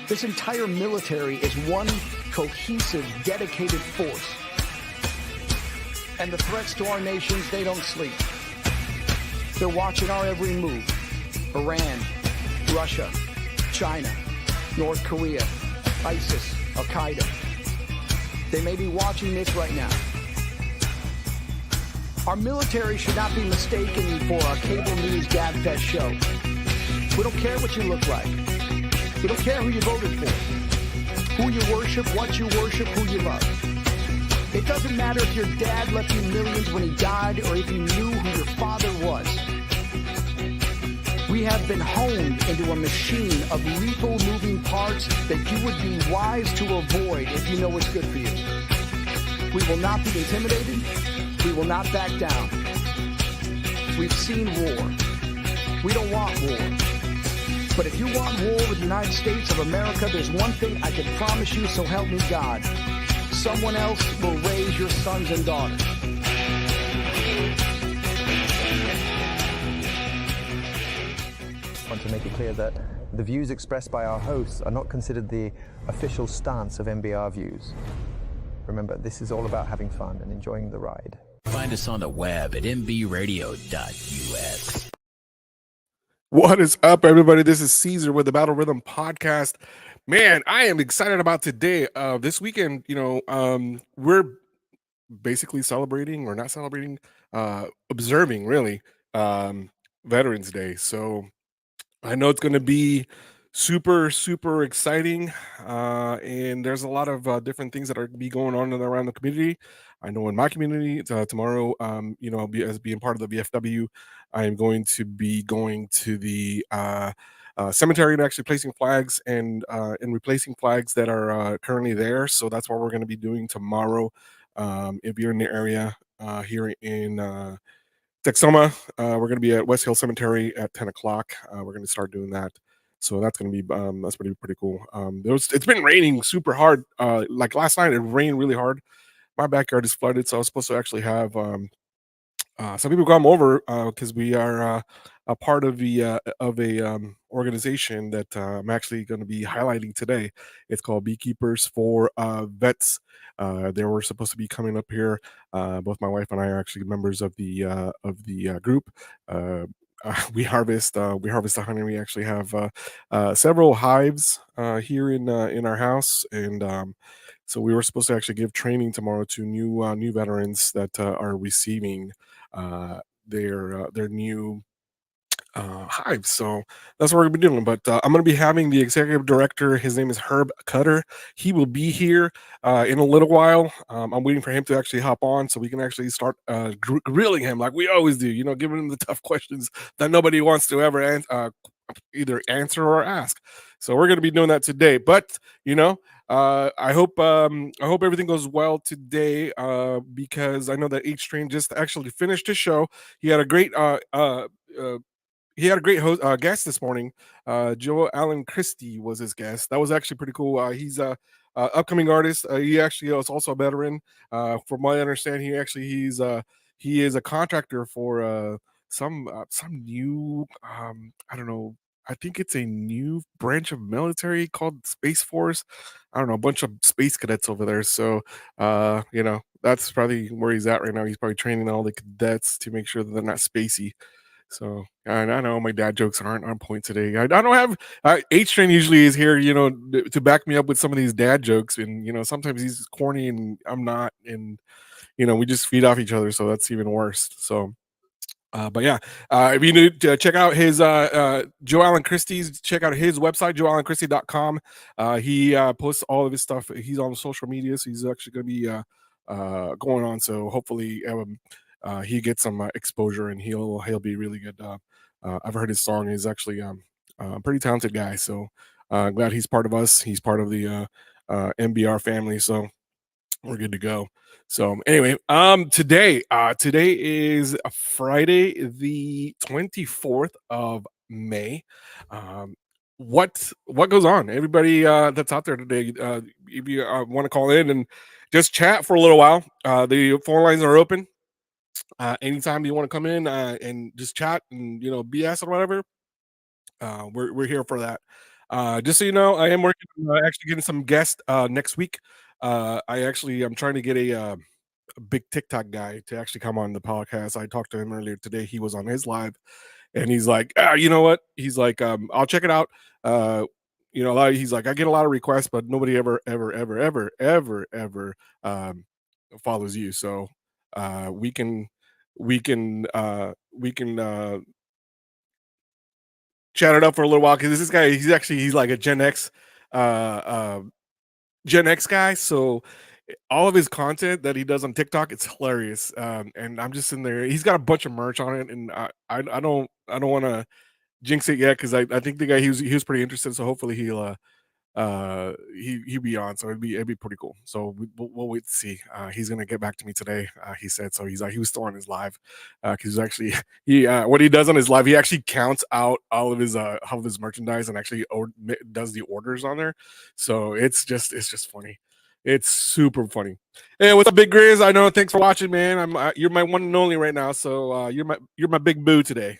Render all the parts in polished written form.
This entire military is one cohesive, dedicated force. And the threats to our nations, they don't sleep. They're watching our every move. Iran, Russia, China, North Korea, ISIS, Al-Qaeda. They may be watching this right now. Our military should not be mistaken for a cable news gabfest show. We don't care what you look like. We don't care who you voted for, who you worship, what you worship, who you love. It doesn't matter if your dad left you millions when he died or if you knew who your father was. We have been honed into a machine of lethal moving parts that you would be wise to avoid if you know what's good for you. We will not be intimidated. We will not back down. We've seen war. We don't want war. But if you want war with the United States of America, there's one thing I can promise you, so help me God. Someone else will raise your sons and daughters. I want to make it clear that the views expressed by our hosts are not considered the official stance of MBR Views. Remember, this is all about having fun and enjoying the ride. Find us on the web at mbradio.us. What is up, everybody? This is Caesar with the Battle Rhythm Podcast. Man, I am excited about today. This weekend, we're basically celebrating, or not celebrating, observing, really, Veterans Day. So I know it's going to be super, super exciting, and there's a lot of different things that are be going on around the community. I know in my community tomorrow, as being part of the VFW, I am going to be going to the cemetery and actually placing flags and replacing flags that are currently there. So that's what we're going to be doing tomorrow. If you're in the area here in Texoma, we're going to be at West Hill Cemetery at 10 o'clock. We're going to start doing that. So that's going to be that's pretty cool. It's been raining super hard. Like last night, it rained really hard. My backyard is flooded, so I was supposed to actually have some people come over because we are a part of a organization that I'm actually going to be highlighting today. It's called Beekeepers for Vets. They were supposed to be coming up here. Both my wife and I are actually members of the group. We harvest the honey. We actually have several hives here in our house, and so we were supposed to actually give training tomorrow to new veterans that are receiving their new hives. So that's what we're gonna be doing. But I'm gonna be having the executive director. His name is Herb Kuter. He will be here in a little while. I'm waiting for him to actually hop on so we can actually start grilling him like we always do. Giving him the tough questions that nobody wants to ever either answer or ask. So we're going to be doing that today. But I hope everything goes well today because I know that H Train just actually finished his show. He had a great guest this morning. Joe Allen Christie was his guest. That was actually pretty cool. He's a upcoming artist. He actually is also a veteran. From my understanding, he is a contractor for some new I don't know. I think it's a new branch of military called Space Force. I don't know, a bunch of space cadets over there. So that's probably where he's at right now. He's probably training all the cadets to make sure that they're not spacey. So I know my dad jokes aren't on point today. I don't have H Train usually is here, to back me up with some of these dad jokes, and sometimes he's corny and I'm not, and we just feed off each other, so that's even worse. So. But yeah, if you need to check out his Joe Allen Christie's, check out his website, joeallenchristie.com. He posts all of his stuff. He's on social media, so he's actually going to be going on. So hopefully he gets some exposure and he'll be really good. I've heard his song. He's actually a pretty talented guy. So glad he's part of us. He's part of the MBR family. So we're good to go. So anyway, today is Friday, the 24th of May. What goes on? Everybody that's out there today, if you want to call in and just chat for a little while, the phone lines are open. Anytime you want to come in and just chat and BS or whatever, we're here for that. Just so you know, I am working on actually getting some guests next week. I'm trying to get a big TikTok guy to actually come on the podcast. I talked to him earlier today. He was on his live, and he's like, you know what? He's like, I'll check it out. He's like, I get a lot of requests, but nobody ever follows you. So we can chat it up for a little while because this guy, he's like a uh, uh, Gen X guy. So all of his content that he does on TikTok, it's hilarious. And I'm just in there. He's got a bunch of merch on it, and I don't want to jinx it yet because I think the guy he was pretty interested. So hopefully he'll be on. So it'd be pretty cool. So we'll wait to see. He's gonna get back to me today. He said so. He was still on his live because actually he what he does on his live, he actually counts out all of his merchandise and actually does the orders on there. So it's just funny. It's super funny. Hey, what's up, Big Grizz? I know. Thanks for watching, man. You're my one and only right now. So you're my big boo today.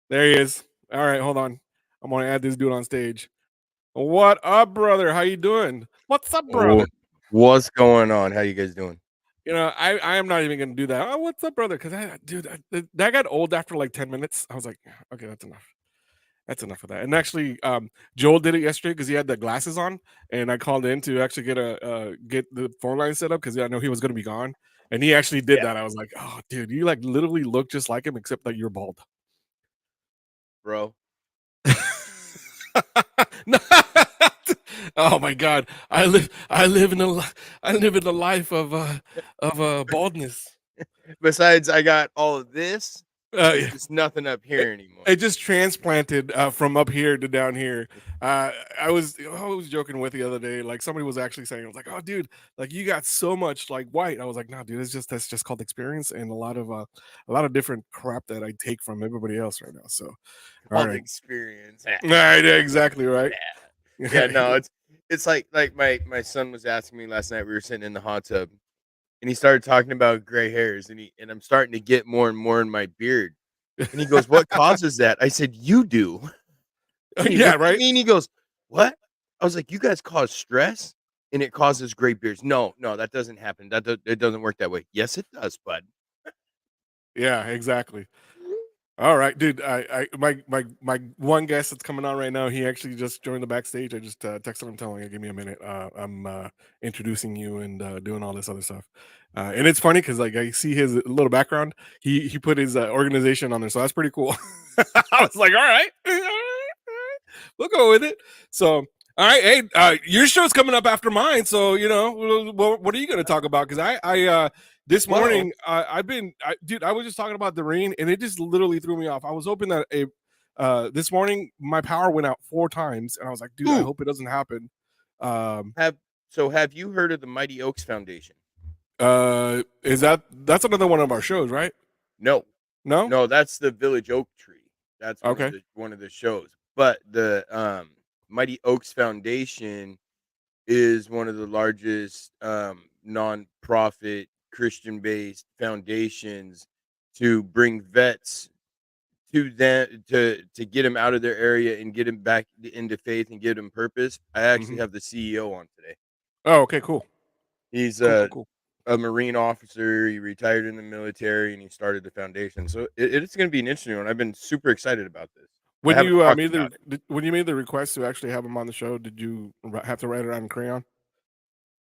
There he is. All right, hold on. I'm gonna add this dude on stage. What up, brother? How you doing? What's up, brother? What's going on? How you guys doing? I am not even gonna do that. Oh, what's up, brother? Because that got old after like 10 minutes. I was like, okay, that's enough. That's enough of that. And actually, Joel did it yesterday because he had the glasses on, and I called in to actually get the phone line set up because I know he was gonna be gone, and he actually did that. I was like, oh, dude, you like literally look just like him except that you're bald, bro. No. Oh my god, I live in a life of baldness. Besides, I got all of this. Yeah. There's nothing up here anymore. It just transplanted from up here to down here. I was joking with the other day. Like somebody was actually saying, I was like, "Oh, dude, like you got so much like white." I was like, "No, dude, that's just called experience and a lot of different crap that I take from everybody else right now." So, all right, experience. Right, exactly right. Yeah, no, it's like my son was asking me last night. We were sitting in the hot tub, and he started talking about gray hairs, and I'm starting to get more and more in my beard. And he goes, "What causes that?" I said, "You do." And he Yeah, looked at right. me and he goes, "What?" I was like, "You guys cause stress, and it causes gray beards." No, that doesn't happen. It doesn't work that way. Yes, it does, bud. Yeah, exactly. All right, dude. My one guest that's coming on right now. He actually just joined the backstage. I just texted him telling him, "Give me a minute. I'm introducing you and doing all this other stuff." And it's funny because like I see his little background. He put his organization on there, so that's pretty cool. I was like, all right, we'll go with it. So. All right, hey, your show's coming up after mine, so what are you going to talk about? Because this morning dude, I was just talking about the rain, and it just literally threw me off. I was hoping that this morning my power went out 4 times, and I was like, dude, I hope it doesn't happen. Have you heard of the Mighty Oaks Foundation? That's another one of our shows, right? No, No, that's the Village Oak Tree. That's okay. One of the shows. But the Mighty Oaks Foundation is one of the largest non-profit Christian-based foundations to bring vets to them to get them out of their area and get them back into faith and give them purpose. I actually have the CEO on today. Oh, okay, cool. He's Cool. a Marine officer. He retired in the military and he started the foundation. So it's going to be an interesting one. I've been super excited about this. When you made the request to actually have him on the show, did you have to write it out in crayon?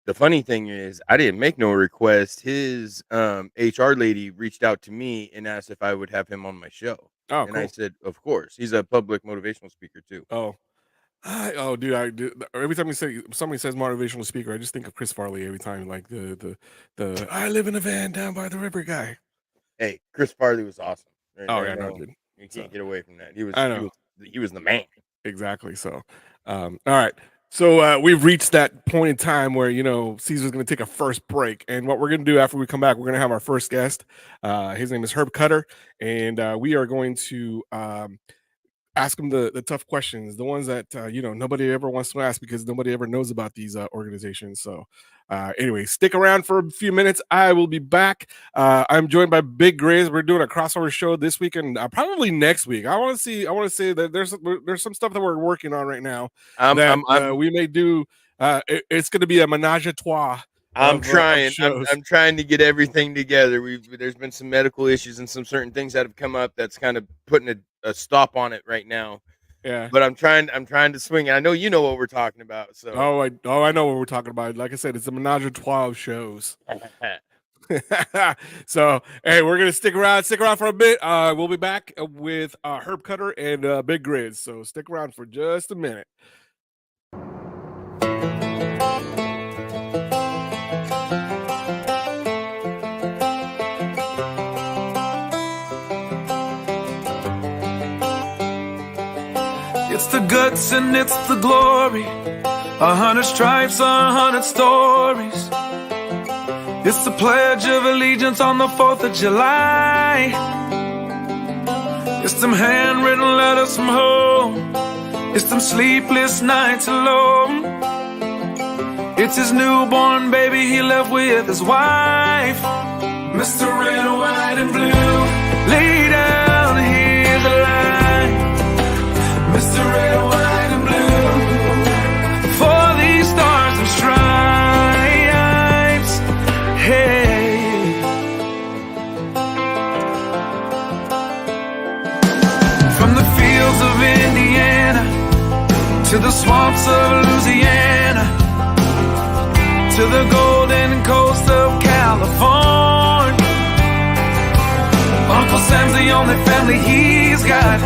The funny thing is, I didn't make no request. His HR lady reached out to me and asked if I would have him on my show. Oh, and cool. I said, of course. He's a public motivational speaker too. Dude, every time somebody says motivational speaker, I just think of Chris Farley every time, like the I live in a van down by the river guy. Hey, Chris Farley was awesome. Dude. You can't get away from that. He was the man. Exactly. So, all right. So we've reached that point in time where Caesar's going to take a first break, and what we're going to do after we come back, we're going to have our first guest. His name is Herb Kuter, and we are going to ask them the tough questions, the ones that nobody ever wants to ask because nobody ever knows about these organizations. So anyway, stick around for a few minutes. I will be back. I'm joined by Big Grizz. We're doing a crossover show this week and probably next week. I want to say that there's some stuff that we're working on right now we may do. It's going to be a menage a trois. I'm trying. Of shows. I'm trying to get everything together. There's been some medical issues and some certain things that have come up that's kind of putting a stop on it right now. Yeah. But I'm trying to swing it. I know you know what we're talking about. So I know what we're talking about. Like I said, it's a menage a trois of shows. So hey, we're gonna stick around for a bit. We'll be back with Herb Kuter and Big Grizz. So stick around for just a minute. It's the guts and it's the glory. 100 stripes, 100 stories. It's the Pledge of Allegiance on the 4th of July. It's them handwritten letters from home. It's them sleepless nights alone. It's his newborn baby he left with his wife. Mr. Red, White, and Blue, lay down, here's a line. Mr. Red, White, and Blue, for these stars and stripes. Hey. From the fields of Indiana to the swamps of Louisiana to the golden coast of California, Uncle Sam's the only family he's got.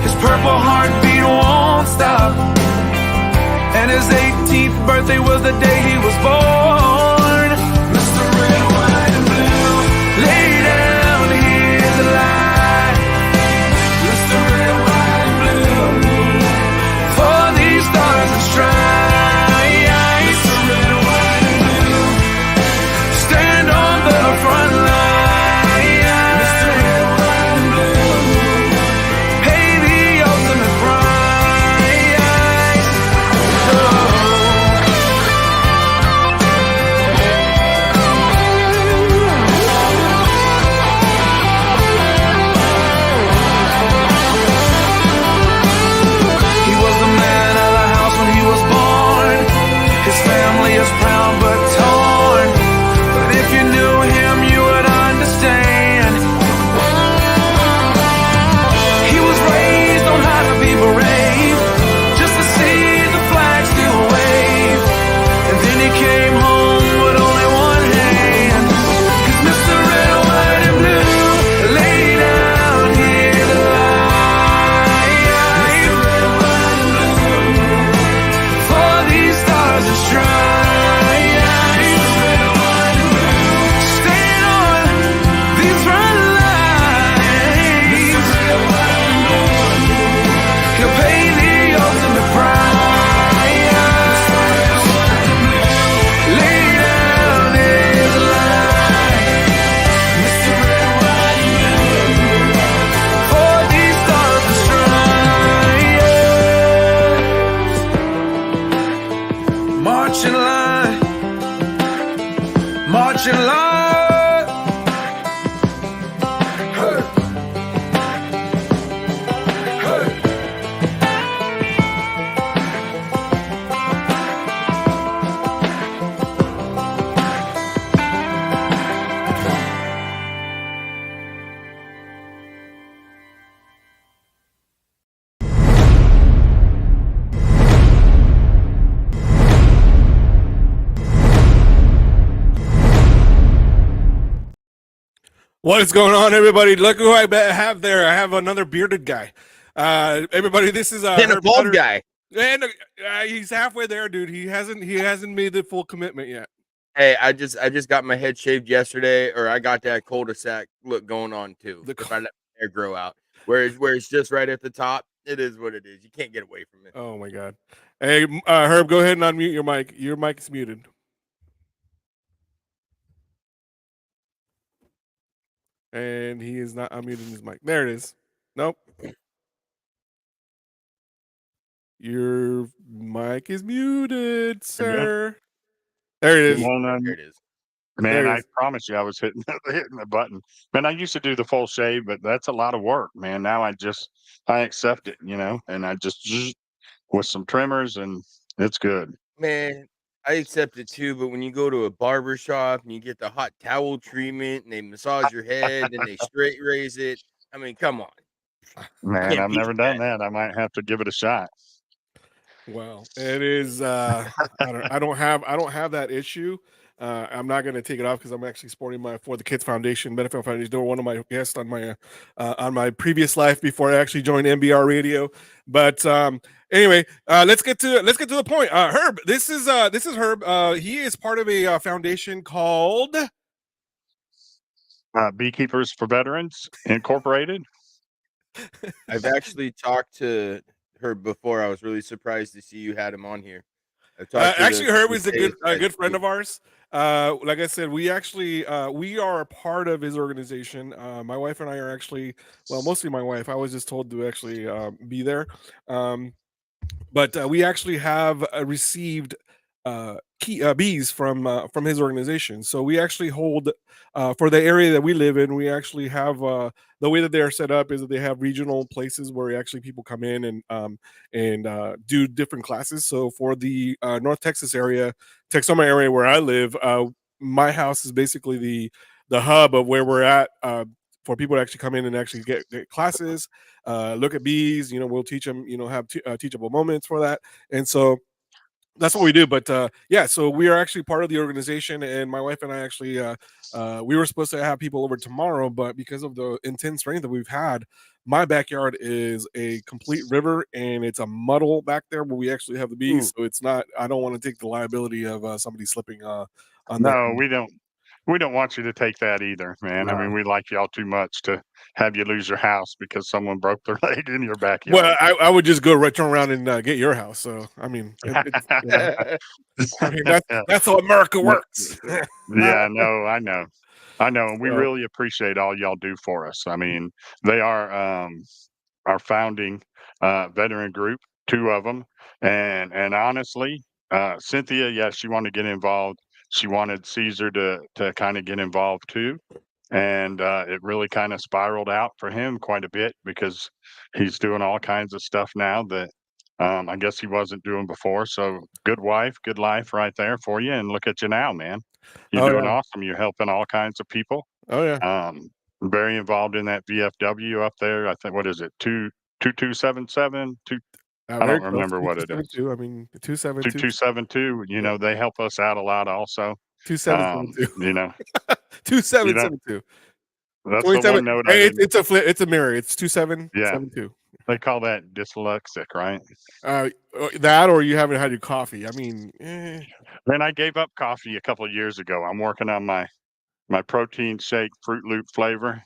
His purple heartbeat won't stop, and his 18th birthday was the day he was born. Mr. Red, White, and Blue, lay down, here's the line. Mr. Red, White, and Blue, for these stars and stripes. Mr. Red, White, and Blue, stand on the front line. What is going on, everybody? Look who I have there. I have another bearded guy. Everybody, this is and a bald guy. And he's halfway there, dude. He hasn't made the full commitment yet. Hey, I just got my head shaved yesterday, or I got that cul-de-sac look going on too. If I let my hair grow out, where it's just right at the top, it is what it is. You can't get away from it. Oh my god. Hey, Herb, go ahead and unmute your mic. Your mic is muted. And he is not unmuting his mic. There it is. Nope. Your mic is muted, sir. There it is. There Well, it is. There man, it I is. promise you, I was hitting hitting the button. Man, I used to do the full shave, but that's a lot of work, man. Now I accept it, and I just with some trimmers, and it's good. Man, I accept it too, but when you go to a barber shop and you get the hot towel treatment and they massage your head and they straight raise it, I mean, come on. Man, Can't I've beat never done that. I might have to give it a shot. Well, it is. I don't have that issue. I'm not going to take it off because I'm actually sporting my For the Kids Foundation benefit foundation. They were one of my guests on my previous life before I actually joined NBR Radio. But anyway, let's get to the point. Herb, this is Herb. He is part of a foundation called. Beekeepers for Veterans Incorporated. I've actually talked to her before. I was really surprised to see you had him on here. I've talked to Actually, Herb the is a Bayes guys good friend too. of ours. Like I said, we actually we are a part of his organization. My wife and I are actually, well, mostly my wife. I was just told to actually be there. But we actually have received bees from his organization. So we actually hold for the area that we live in. We actually have the way that they are set up is that they have regional places where actually people come in and do different classes. So for the North Texas area, Texoma area where I live, my house is basically the hub of where we're at. For people to actually come in and actually get classes, look at bees. We'll teach them. Have teachable moments for that, and so that's what we do. But yeah, so we are actually part of the organization, and my wife and I actually we were supposed to have people over tomorrow, but because of the intense rain that we've had, my backyard is a complete river, and it's a muddle back there where we actually have the bees. So it's not. I don't want to take the liability of somebody slipping on that. No, we don't. We don't want you to take that either, man. I mean, we like y'all too much to have you lose your house because someone broke their leg in your Well, backyard. I would just go right turn around and get your house. So I mean, I mean that's how America No, works. yeah, no, I know. I know, and we So, really appreciate all y'all do for us. I mean, they are our founding veteran group, two of them, and honestly, Cynthia, yeah, she wanted to get involved. She wanted Caesar to kind of get involved too, and it really kind of spiraled out for him quite a bit because he's doing all kinds of stuff now that I guess he wasn't doing before. So good wife, good life right there for you, and look at you now, man. You're oh doing yeah, awesome. You're helping all kinds of people. oh yeah. Very involved in that VFW up there. I think what is it, 2277? I Very don't close. remember what it is. 272. I mean, 272, 2272. yeah, They help us out a lot also. 2772, You know, you know, 2772, that's the 27. one note I Hey, didn't. it's a mirror. It's two seven Yeah, seven two. they call that dyslexic, right? That or you haven't had your coffee. I mean, And I gave up coffee a couple of years ago. I'm working on my protein shake Fruit Loop flavor.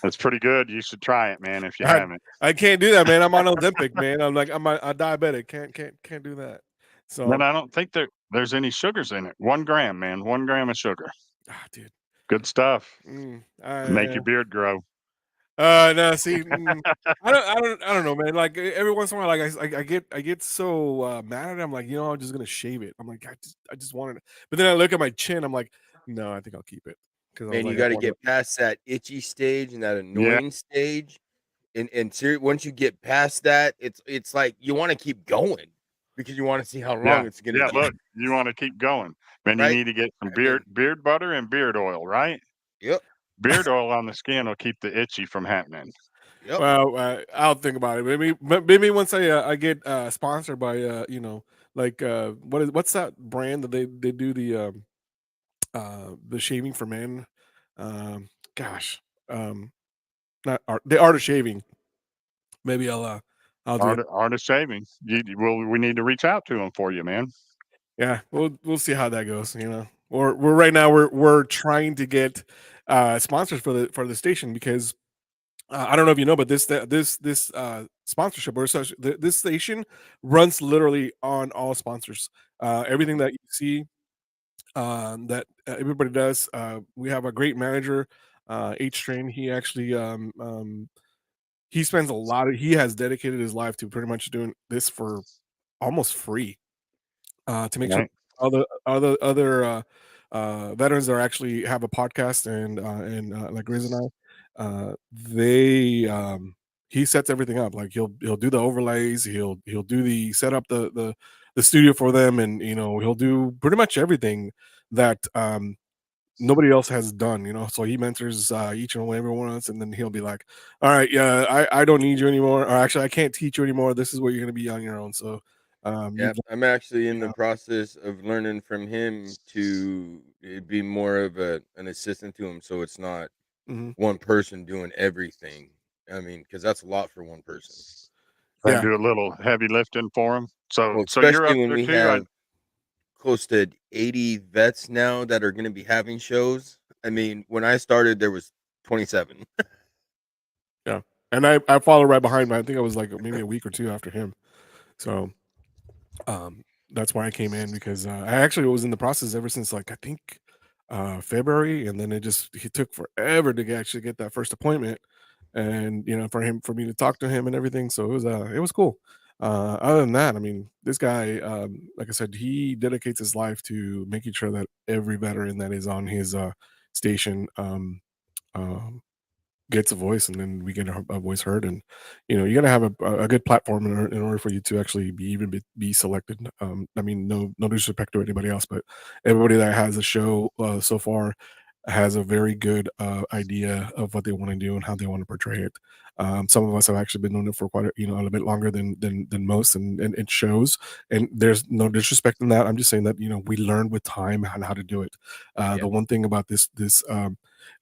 It's pretty good. You should try it, man, if you I haven't. I can't do that, man. I'm on Ozempic, man. I'm a diabetic. Can't do that. And So, I don't think there's any sugars in it. 1 gram, man. 1 gram of sugar. dude. Good stuff. Make I your beard grow. No, see, I don't know, man. Like every once in a while, like I get so mad at it. I'm like, I'm just gonna shave it. I'm like, I just wanted it, but then I look at my chin. I'm like, no, I think I'll keep it because I was Man, you like, I got to want get past that itchy stage and that Yeah, annoying stage, and once you get past that, it's like you want to keep going because you want to see how yeah, long it's gonna yeah. take, Look, you want to keep going, man. You right? need to get some I mean, beard butter and beard oil, right? yep, Beard oil on the skin will keep the itchy from happening. yep. Well, I'll think about it. Maybe once I get sponsored by like what's that brand that they do the shaving for men? Gosh, um, not art, the art of shaving. Maybe I'll do it. Art of shaving. We need to reach out to them for you, man. Yeah, we'll see how that goes. We're right now we're trying to get sponsors for the station because I don't know if you know, but this sponsorship or such this station runs literally on all sponsors. Everything that you see that everybody does. We have a great manager, H Train. He actually he spends a lot of he has dedicated his life to pretty much doing this for almost free, to make sure Right. other veterans that are actually have a podcast and like Riz and they he sets everything up. Like he'll do the overlays, he'll do the set up the studio for them, and he'll do pretty much everything that nobody else has done, so he mentors each and every one of us, and then he'll be like, all right, yeah, I don't need you anymore, or actually I can't teach you anymore, this is what you're going to be on your own. So you've Yep, I'm actually in you the know process of learning from him to be more of an assistant to him, so it's not mhm. one person doing everything. I mean, because that's a lot for one person. And Yeah. do a little heavy lifting for them. So Well, so you're especially up when there we too. have close to 80 vets now that are going to be having shows. I mean, when I started, there was 27. Yeah, and I followed right behind him. I think I was like maybe a week or two after him. So that's why I came in, because I actually was in the process ever since, like, I think February, and then he took forever to actually get that first appointment, and for me to talk to him and everything. So it was cool. Other than that, I mean, this guy, like I said, he dedicates his life to making sure that every veteran that is on his station um, gets a voice, and then we get a voice heard. And you got to have a good platform in order for you to actually be selected. I mean, no disrespect to anybody else, but everybody that has a show so far has a very good idea of what they want to do and how they want to portray it. Some of us have actually been doing it for quite a little bit longer than most, and it shows. And there's no disrespect in that. I'm just saying that we learn with time on how to do it. Yeah. The one thing about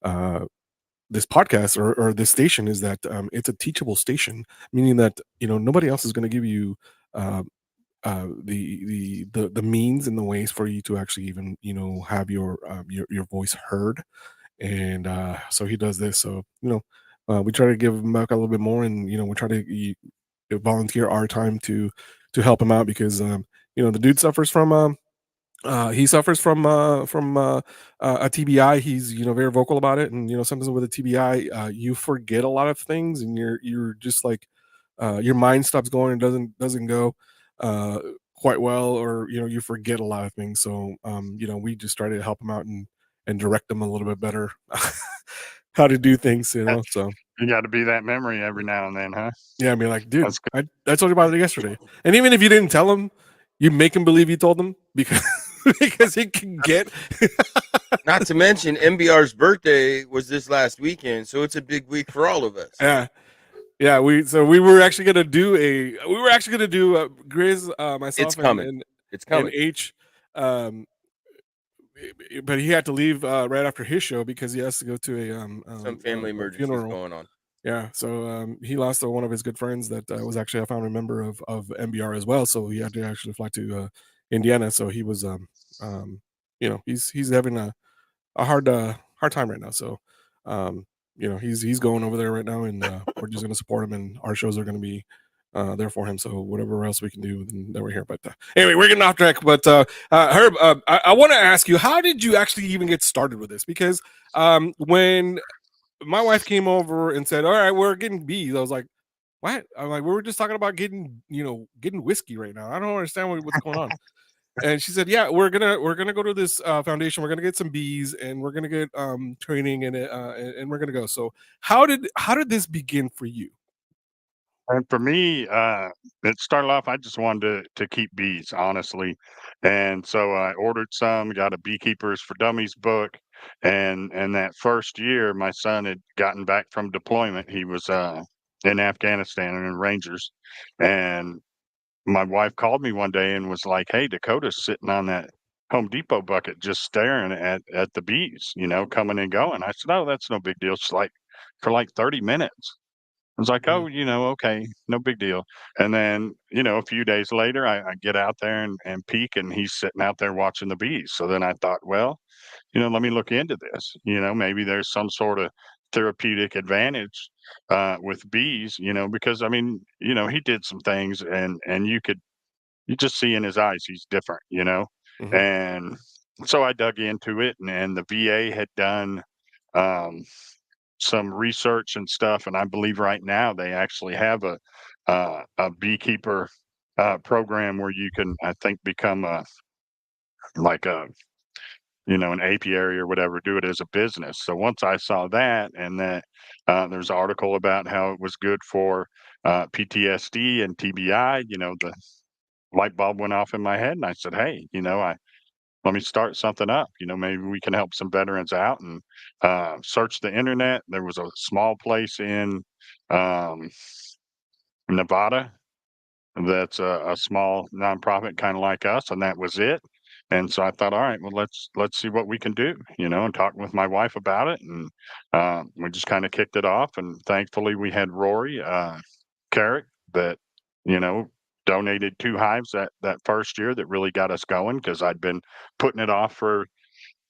uh, this podcast, or this station, is that it's a teachable station, meaning that nobody else is going to give you uh, the means and the ways for you to actually even have your voice heard. And so he does this. So we try to give him back a little bit more, and we try to volunteer our time to help him out, because the dude suffers from he suffers from a TBI. He's very vocal about it, and sometimes with a TBI, you forget a lot of things, and you're just like your mind stops going and doesn't go uh, quite well, or you forget a lot of things. So we just try to help him out and direct them a little bit better how to do things. So You got to be that memory every now and then, huh? yeah, I mean, like, dude, That's good. I told you about it yesterday. And even if you didn't tell him, you make him believe you told him, because because he can get Not to mention, MBR's birthday was this last weekend, so it's a big week for all of us. yeah. Yeah, we were actually gonna do Grizz, It's myself, and coming. and It's and coming. H, um, but he had to leave right after his show because he has to go to Some family a emergencies funeral. going on. Yeah, so he lost one of his good friends that was actually a founding member of MBR as well. So he had to actually fly to Indiana. So he was he's having a hard time right now. So he's going over there right now, and we're just gonna support him, and our shows are gonna be there for him. So whatever else we can do, then we're here. But anyway, we're getting off track. But Herb, I want to ask you, how did you actually even get started with this? Because when my wife came over and said, "All right, we're getting bees," I was like, "What?" I'm like, "We were just talking about getting whiskey right now. I don't understand what's going on." And she said, "Yeah, we're gonna go to this foundation. We're gonna get some bees, and we're gonna get training in it, and we're gonna go." So how did this begin for you? And for me, it started off, I just wanted to keep bees, honestly. And so I ordered some, got a Beekeepers for Dummies book. And that first year, my son had gotten back from deployment. He was in Afghanistan and in Rangers. And my wife called me one day and was like, "Hey, Dakota's sitting on that Home Depot bucket just staring at the bees, coming and going." I said, "Oh, that's no big deal." She's like, "For like 30 minutes." I was like, Mhm, "Oh, okay, no big deal." And then, a few days later, I get out there and peek, and he's sitting out there watching the bees. So then I thought, well, let me look into this. Maybe there's some sort of therapeutic advantage with bees, because I mean, he did some things, and you just see in his eyes he's different, mhm, And so I dug into it, and the VA had done um, some research and stuff, and I believe right now they actually have a beekeeper program where you can, I think, become a like a an apiary or whatever, do it as a business. So once I saw that, and that there's an article about how it was good for PTSD and TBI, the light bulb went off in my head, and I said, hey, let me start something up. Maybe we can help some veterans out, and search the internet. There was a small place in um, Nevada that's a small nonprofit, kind of like us, and that was it. And so I thought, all right, well, let's see what we can do, and talk with my wife about it, and we just kind of kicked it off. And thankfully, we had Rory Carrick that you know donated 2 hives that first year that really got us going, because I'd been putting it off for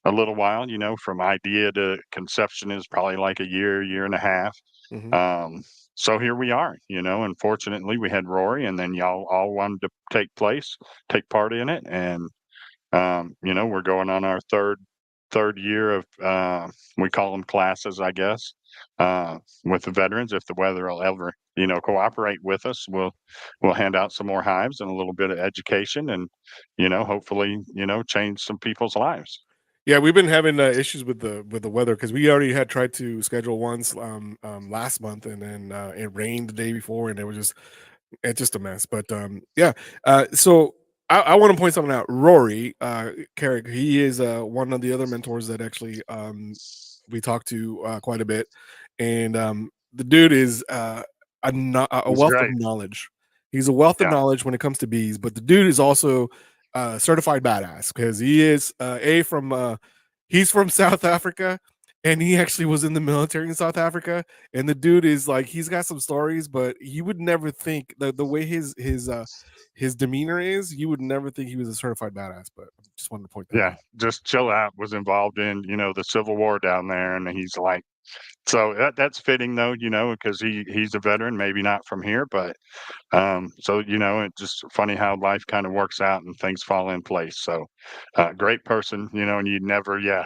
a little while. From idea to conception is probably like a year and a half. Mhm. So here we are, and fortunately we had Rory, and then y'all all wanted to take part in it. And, we're going on our third year of, we call them classes, I guess, with the veterans. If the weather will ever, cooperate with us, we'll hand out some more hives and a little bit of education, and, hopefully, change some people's lives. Yeah, we've been having issues with the weather, because we already had tried to schedule once last month, and then it rained the day before, and it was just a mess. But yeah, so I want to point something out. Rory Carrick, he is one of the other mentors that actually we talked to quite a bit, and the dude is a It's wealth of great. knowledge. He's a wealth of Yeah. knowledge when it comes to bees, but the dude is also certified badass, because he is he's from South Africa, and he actually was in the military in South Africa. And the dude is like, he's got some stories, but you would never think, the way his demeanor is, you would never think he was a certified badass. But I just wanted to point that Yeah, out. just chill out. Was involved in, the Civil War down there, and he's like, so that's fitting though, because he's a veteran, maybe not from here, but so it's just funny how life kind of works out and things fall in place. So, great person, and you'd never, yeah,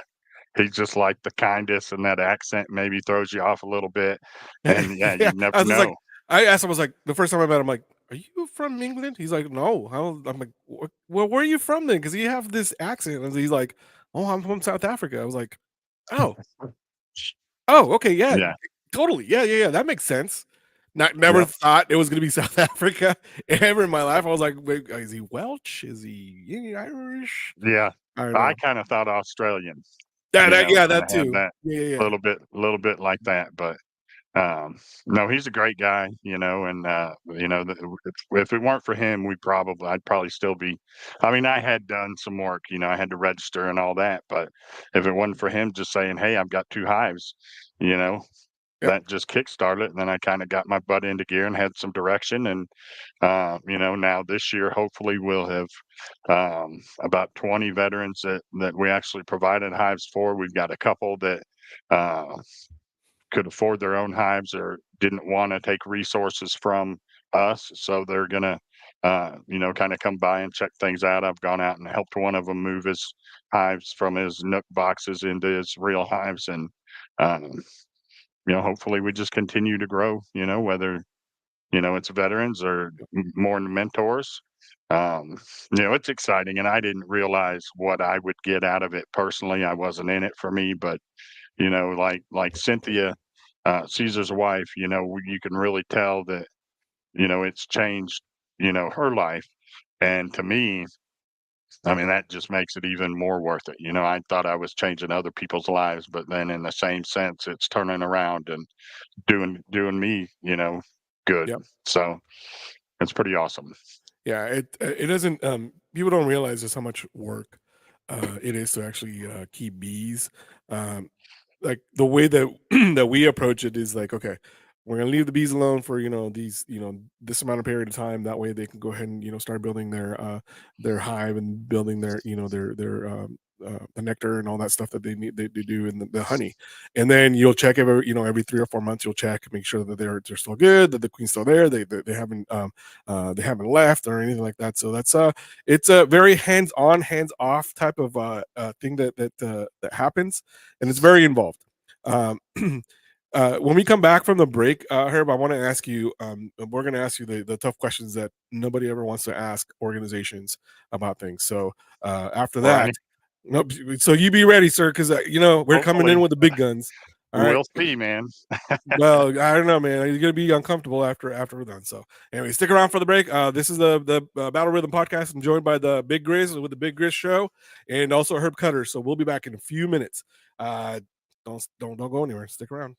he's just like the kindest, and that accent maybe throws you off a little bit, and yeah, Yeah, you'd never I was just like, know. I asked him, I was like, the first time I met him, like, "Are you from England?" He's like, "No." I'm like, Well, where are you from then? Because you have this accent." And he's like, "Oh, I'm from South Africa." I was like, "Oh, oh, okay, yeah, Yeah, totally, yeah, that makes sense." Not Never yep, thought it was gonna be South Africa ever in my life. I was like, "Wait, is he Welsh? Is he Irish?" yeah. I don't I know. kind of thought Australian, Yeah, kind that of had too. that Yeah. little bit like that, but no, he's a great guy, and if it weren't for him, I'd probably still be. I mean, I had done some work, I had to register and all that, but if it wasn't for him just saying, "Hey, I've got 2 hives," you know, Yep. that just kickstarted it, and then I kind of got my butt into gear and had some direction. And now this year, hopefully, we'll have about 20 veterans that we actually provided hives for. We've got a couple that. Uh, could afford their own hives or didn't want to take resources from us. So they're going to, kind of come by and check things out. I've gone out and helped one of them move his hives from his Nook boxes into his real hives. And, um, hopefully we just continue to grow, whether, it's veterans or more mentors. Um, it's exciting. And I didn't realize what I would get out of it personally. I wasn't in it for me, but like Cynthia, Caesar's wife, you can really tell that, it's changed, her life. And to me, I mean, that just makes it even more worth it. I thought I was changing other people's lives, but then in the same sense, it's turning around and doing me, good. Yep. So it's pretty awesome. Yeah, it doesn't, people don't realize just how much work it is to actually keep bees. Um, like the way that that we approach it is like, okay, we're gonna leave the bees alone for this amount of period of time. That way they can go ahead and start building their hive, and building their the nectar and all that stuff that they do, and the honey. And then you'll check every 3 or 4 months. You'll check, make sure that they're still good, that the queen's still there, they haven't left or anything like that. So it's a very hands on, hands off type of thing that happens, and it's very involved. Um, When we come back from the break, Herb, I want to ask you. We're going to ask you the tough questions that nobody ever wants to ask organizations about things. So after that, Right. nope. So you be ready, sir, because we're coming in Hopefully. with the big guns. All right. We'll see, man. Well, I don't know, man. You're gonna be uncomfortable after we're done. So, anyway, stick around for the break. This is the Battle Rhythm podcast. I'm joined by the Big Grizz with the Big Grizz Show, and also Herb Cutter. So we'll be back in a few minutes. Don't go anywhere. Stick around.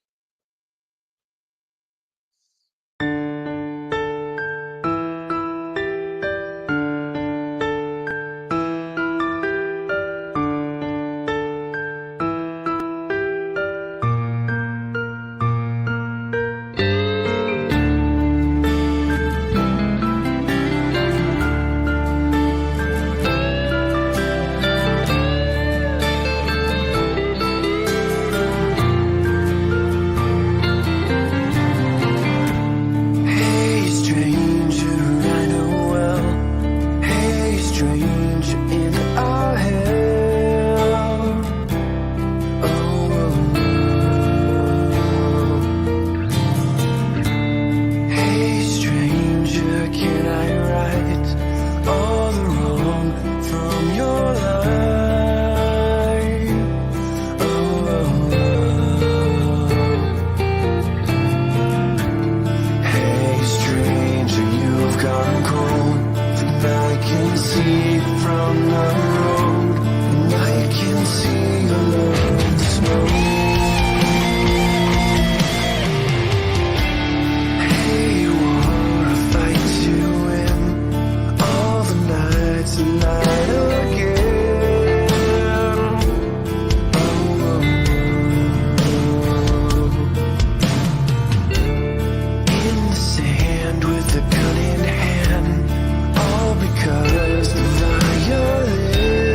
Hey stranger, I know well. Hey stranger in our hell. Oh. Hey stranger, can I right all the wrong from your life? Oh. Hey stranger, you've gone cold, and I can see from the road, and I can see your love smoke. Hey, you wanna fight to win all the nights and night again. Oh. In the sand with a gun in hand, all because the violence.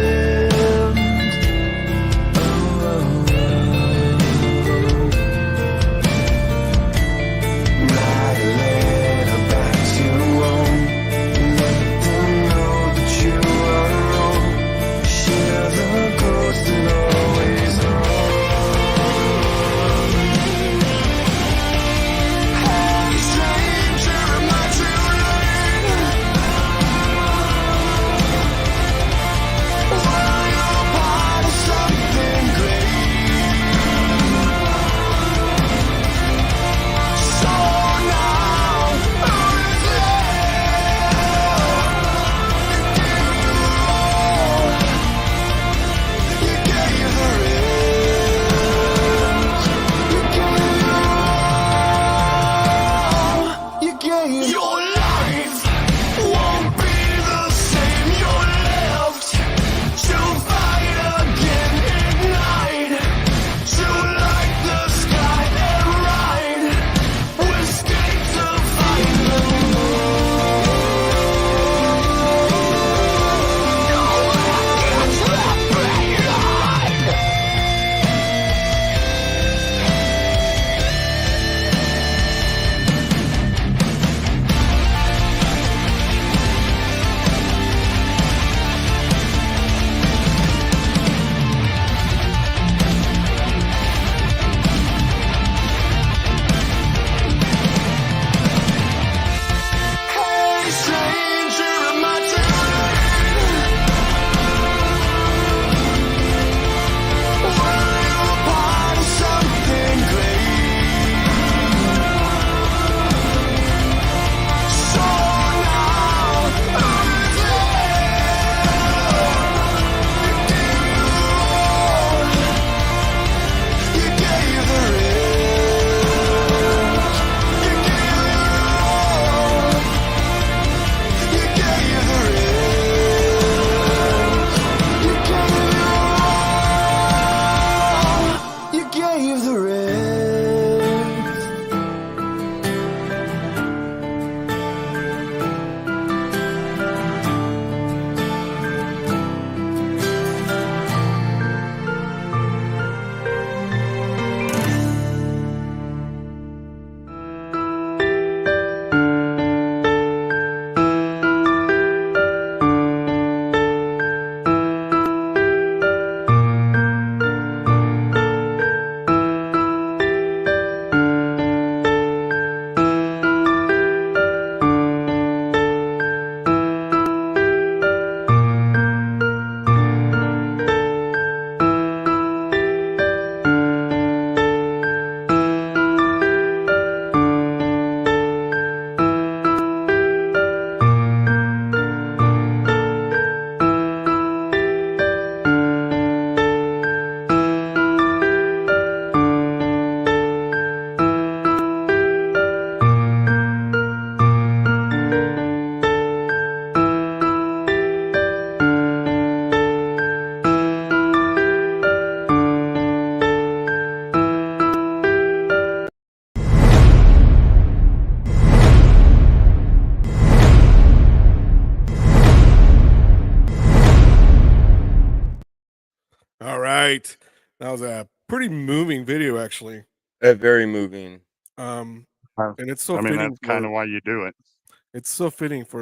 All right. That was a pretty moving video, actually. Very moving. Um, Uh, and it's so I mean, fitting that's kind for of why you do it.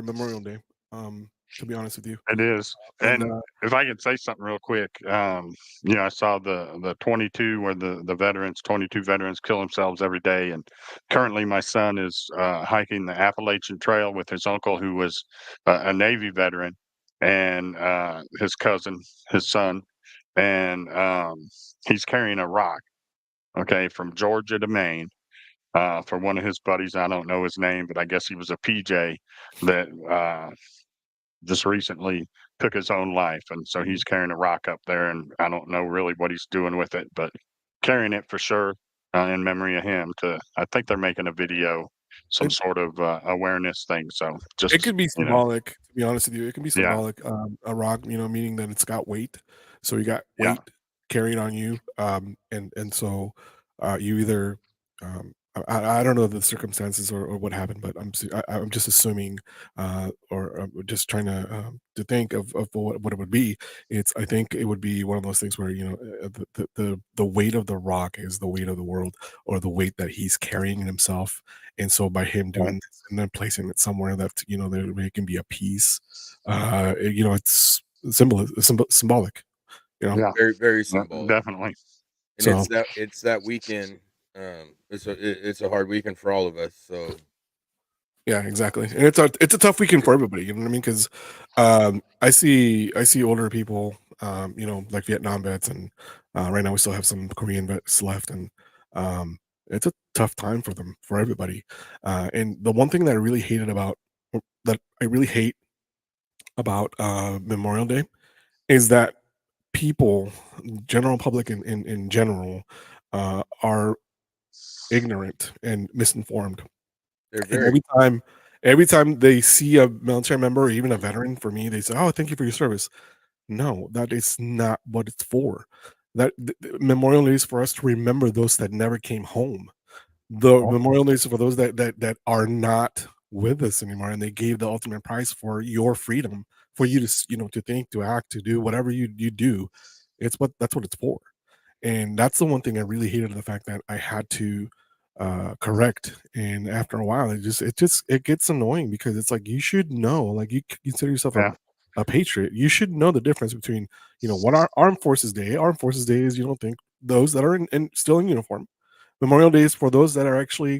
Memorial Day. To be honest with you, It is. and And if I could say something real quick, I saw the 22 where the veterans, 22 veterans kill themselves every day. And currently my son is hiking the Appalachian Trail with his uncle who was a Navy veteran and his cousin, his son, and he's carrying a rock, okay, from Georgia to Maine. For one of his buddies, I don't know his name, but I guess he was a PJ that just recently took his own life, and so he's carrying a rock up there, and I don't know really what he's doing with it, but carrying it for sure, in memory of him to I think they're making a video, some it, sort of, awareness thing, so it just, could be symbolic. To be honest with you, it can be yeah, symbolic. A rock, meaning that it's got weight. So you got yeah, weight carrying on you, and so you either I don't know the circumstances or what happened, but I'm just assuming or just trying to think of what it would be. I think it would be one of those things where the weight of the rock is the weight of the world or the weight that he's carrying in himself, and so by him right, doing this and then placing it somewhere that there it can be a piece, it's symbolic, you know. yeah, Very, very yeah, symbolic. definitely, And So it's that weekend. It's a hard weekend for all of us. So yeah, exactly, and it's a tough weekend for everybody. You know what I mean? Because I see older people, like Vietnam vets, and right now we still have some Korean vets left, and it's a tough time for them, for everybody. And the one thing that I really hate about Memorial Day is that people, general public in general, are ignorant and misinformed. they're And very every time they see a military member or even a veteran, for me, they say, "Oh, thank you for your service." No, that is not what it's for. Memorial Day is for us to remember those that never came home. The yeah, Memorial Days are for those that are not with us anymore, and they gave the ultimate price for your freedom, for you to to think, to act, to do whatever you do. That's what it's for. And that's the one thing I really hated, the fact that I had to correct. And after a while, it gets annoying, because it's like, you should know, like, consider yourself yeah, a patriot, you should know the difference between what our armed forces day is. You don't think those that are still in uniform. Memorial Day is for those that are actually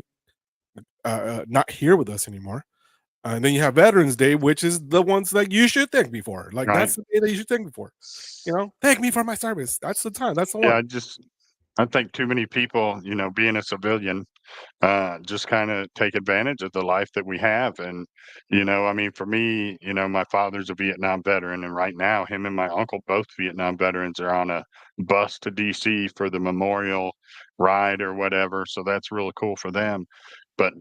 not here with us anymore. And then you have Veterans Day, which is the ones that you should thank me for. Like, right. that's the day that you should thank me for. Thank me for my service. That's the time. That's the Yeah, one. I think too many people, being a civilian, just kind of take advantage of the life that we have. And, I mean, for me, my father's a Vietnam veteran, and right now, him and my uncle, both Vietnam veterans, are on a bus to DC for the memorial ride or whatever. So that's really cool for them. But,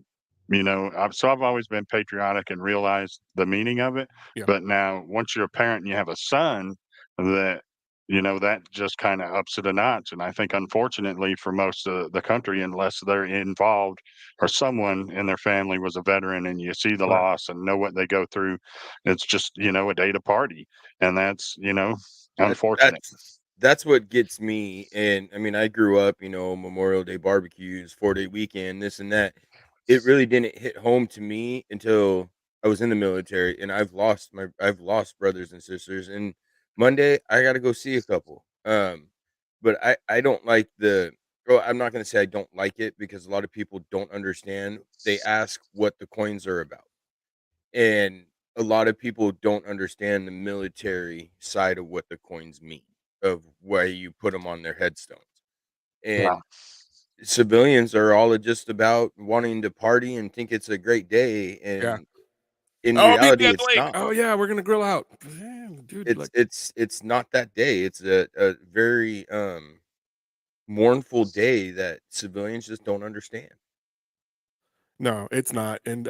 I've always been patriotic and realized the meaning of it. Yeah. But now, once you're a parent and you have a son, that that just kind of ups it a notch. And I think, unfortunately, for most of the country, unless they're involved or someone in their family was a veteran and you see the Right. loss and know what they go through, it's just, a day to party. And that's, that unfortunate. that's what gets me. And I mean, I grew up, Memorial Day barbecues, 4-day weekend, this and that. It really didn't hit home to me until I was in the military, and I've lost brothers and sisters. And Monday, I got to go see a couple. But I don't like the. Well, I'm not going to say I don't like it, because a lot of people don't understand. They ask what the coins are about, and a lot of people don't understand the military side of what the coins mean, of why you put them on their headstones. Yeah. And civilians are all just about wanting to party and think it's a great day, Yeah. and in Oh, meet me reality, at the it's lake. not. Oh yeah, we're gonna grill out. Damn, dude, It's like, it's it's not that day. It's a very mournful day that civilians just don't understand. no, it's not. And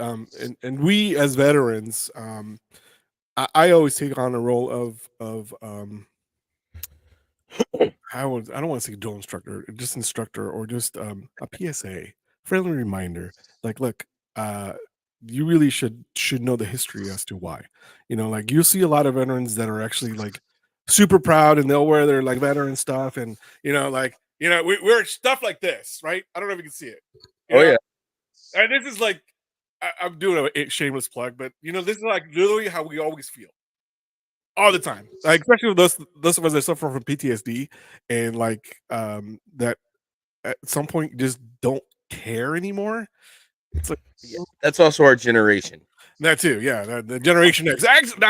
we as veterans, I always take on a role of I don't want to say drill instructor, just instructor, or just a PSA, friendly reminder. Like, look, uh, you really should know the history as to why. Like, you see a lot of veterans that are actually like super proud, and they'll wear their like veteran stuff, and we're stuff like this, right? I don't know if you can see it. You Oh know, yeah. and this is like I'm doing a shameless plug, but this is like literally how we always feel all the time. Like especially with those of us that suffer from PTSD and like that at some point just don't care anymore. It's like Yeah. That's also our generation. that too, yeah. The Generation X.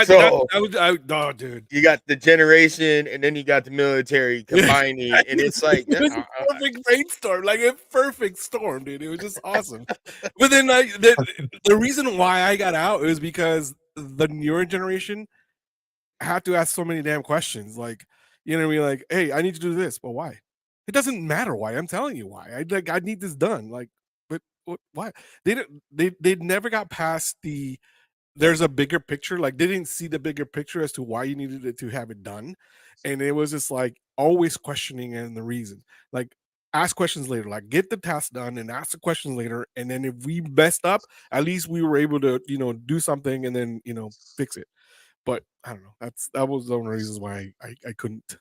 So Oh, dude. you got the generation, and then you got the military combining, and it's like It was a perfect brainstorm, like a perfect storm, dude. It was just awesome. But then the reason why I got out is because the newer generation had to ask so many damn questions. Like, be like, hey, I need to do this. But why? It doesn't matter why. I'm telling you why. I need this done. Like, but why? They never got past there's a bigger picture. Like they didn't see the bigger picture as to why you needed it to have it done. And it was just like always questioning and the reason. Like ask questions later, like get the task done and ask the questions later. And then if we messed up, at least we were able to, do something and then, fix it. But I don't know. That was one of the reasons why I couldn't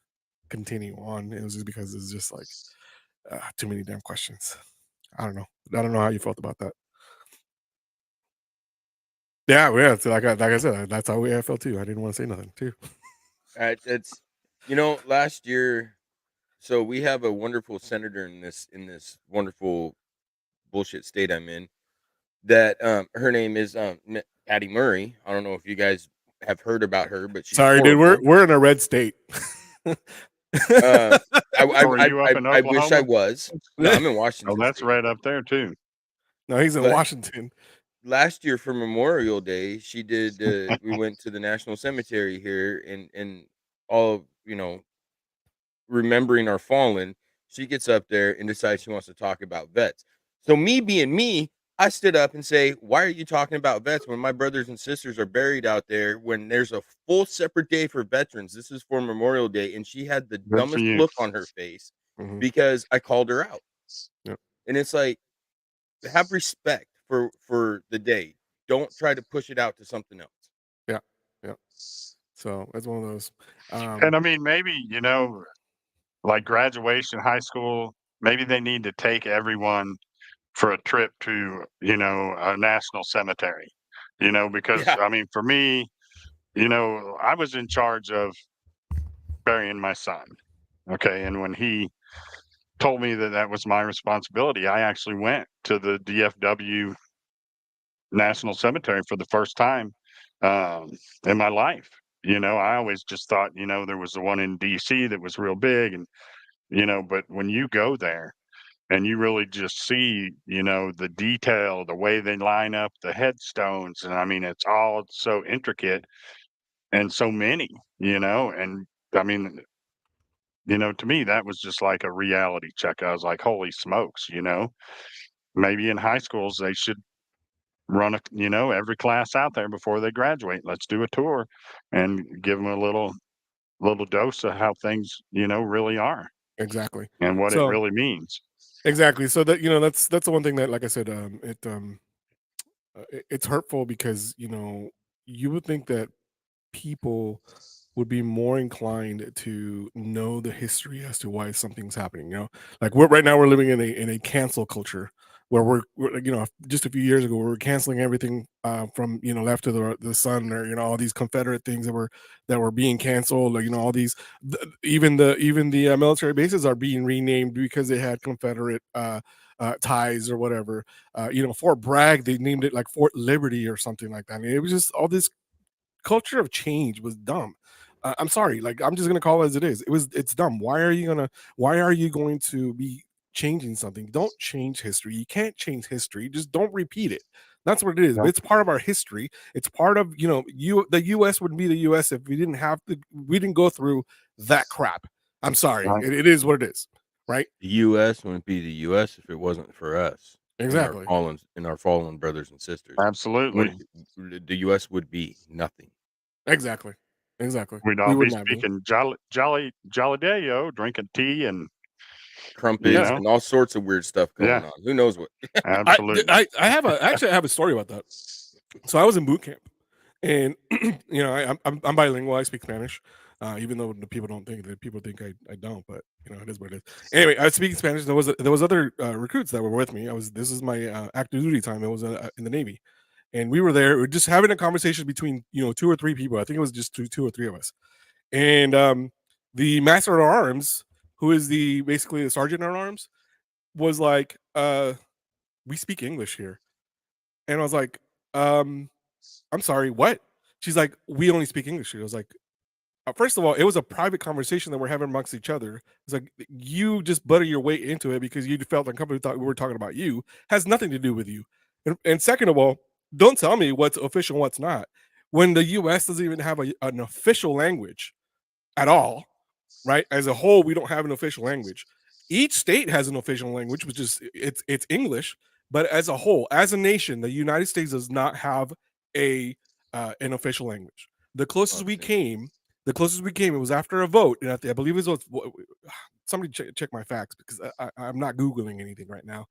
continue on. It was just because it's just like too many damn questions. I don't know. I don't know how you felt about that. Yeah, yeah. So like I said, that's how I felt too. I didn't want to say nothing too. it's last year. So we have a wonderful senator in this wonderful bullshit state I'm in. That her name is Patty Murray. I don't know if you guys have heard about her, but she's Sorry, dude. horrible. We're in a red state. I Are you up in I wish I Oklahoma? was. No, I'm in Washington. Oh, that's State. right up there too. No, he's in But Washington. last year for Memorial Day, she did. We went to the National Cemetery here, and all remembering our fallen. She gets up there and decides she wants to talk about vets. So me being me, I stood up and say, "Why are you talking about vets when my brothers and sisters are buried out there? When there's a full separate day for veterans? This is for Memorial Day." And she had the Good for dumbest you. look on her face Mhm. because I called her out. Yep. And it's like, have respect for the day. Don't try to push it out to something else. Yeah, yeah. So it's one of those. And I mean, maybe, like graduation, high school, maybe they need to take everyone for a trip to, a national cemetery, because Yeah. I mean, for me, I was in charge of burying my son. Okay. And when he told me that that was my responsibility, I actually went to the DFW National Cemetery for the first time in my life. I always just thought, there was the one in DC that was real big. And, but when you go there and you really just see, the detail, the way they line up the headstones. And I mean, it's all so intricate and so many, and I mean, to me, that was just like a reality check. I was like, holy smokes, maybe in high schools they should run every class out there before they graduate. Let's do a tour and give them a little dose of how things, really are Exactly. and what it So really means. exactly. So that that's the one thing that, like I said, it's hurtful because you would think that people would be more inclined to know the history as to why something's happening. Like right now we're living in a cancel culture where we're like, just a few years ago we were canceling everything from left to the sun, or all these Confederate things that were being canceled, or all these even the military bases are being renamed because they had Confederate ties or whatever. Fort Bragg, they named it like Fort Liberty or something like that. I mean, it was just all this culture of change was dumb. I'm sorry, like I'm just gonna call it as it is. It's dumb. Why are you going to be changing something? Don't change history. You can't change history. Just don't repeat it. That's what it is. Yep. It's part of our history. It's part of the U.S. wouldn't be the U.S. if we didn't go through that crap. I'm sorry. Right. It is what it is. Right? The U.S. wouldn't be the U.S. if it wasn't for us. Exactly. And our fallen brothers and sisters. Absolutely. The U.S. would be nothing. Exactly. We'd We all would be not be. speaking jolly day-o, drinking tea and Crumpets and all sorts of weird stuff going on. Who knows what? absolutely. I have a story about that. So I was in boot camp, and I'm bilingual. I speak Spanish, even though the people don't think that people think I don't, but you know, it is what it is. Anyway, I was speaking Spanish. There was other recruits that were with me. This is my active duty time. It was in the Navy, and we were there. We were just having a conversation between, you know, 2 or 3 people. I think it was just two or three of us. And the master at arms, who is basically the sergeant at arms, was like, we speak English here. And I was like, I'm sorry, what? She's like, we only speak English here. I was like, first of all, it was a private conversation that we're having amongst each other. It's like, you just butter your way into it because you felt uncomfortable, thought we were talking about you. Has nothing to do with you. And second of all, don't tell me what's official and what's not. When the U.S. doesn't even have an official language at all, right? As a whole, we don't have an official language. Each state has an official language, which is it's English. But as a whole, as a nation, the United States does not have an official language. The closest we came, it was after a vote, and I believe it was somebody check my facts because I'm not Googling anything right now.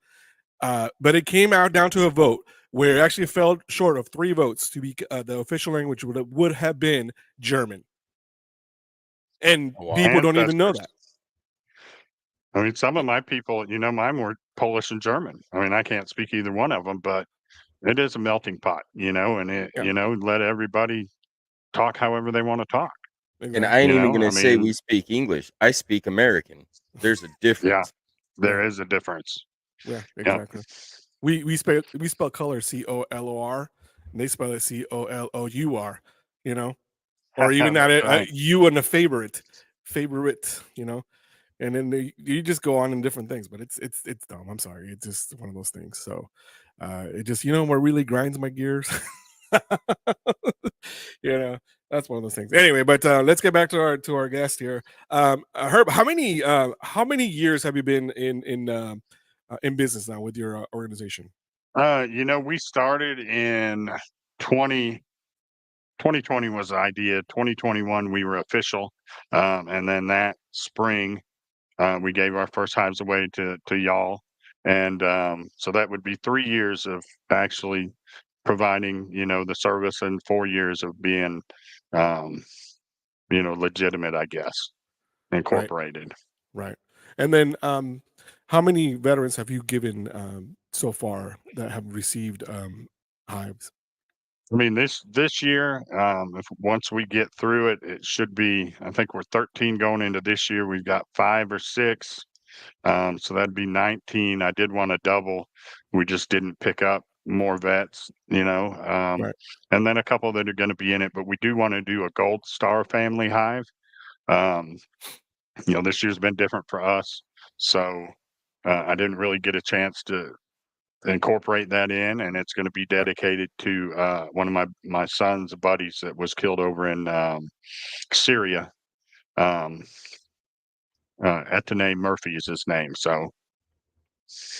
But it came out down to a vote where it actually fell short of 3 votes to be the official language would have been German. And people don't even know that. I mean, some of my people, you know, mine were Polish and German. I mean, I can't speak either one of them, but it is a melting pot, you know, and you know, let everybody talk however they want to talk. Exactly. And I ain't even going to say we speak English. I speak American. There's a difference. Yeah, there is a difference. Yeah, exactly. Yeah. We spell color COLOR, and they spell it COLOUR, you know, or even that you and a favorite, you know. And then you just go on in different things, but it's dumb. I'm sorry. It's just one of those things. So it just, you know, what really grinds my gears. You know, that's one of those things. Anyway, but let's get back to our guest here. Herb, how many years have you been in business now with your organization? You know, we started in 2020 was the idea. 2021 we were official, and then that spring. We gave our first hives away to y'all, and so that would be 3 years of actually providing, you know, the service, and 4 years of being, you know, legitimate, I guess, incorporated. Right. And then, how many veterans have you given so far that have received hives? I mean, this year, once we get through it, it should be, I think we're 13 going into this year. We've got 5 or 6. So that'd be 19. I did want to double. We just didn't pick up more vets, you know, Right. and then a couple that are going to be in it, but we do want to do a Gold Star family hive. You know, this year's been different for us. So I didn't really get a chance to incorporate that in, and it's going to be dedicated to one of my son's buddies that was killed over in Syria. Etene Murphy is his name. So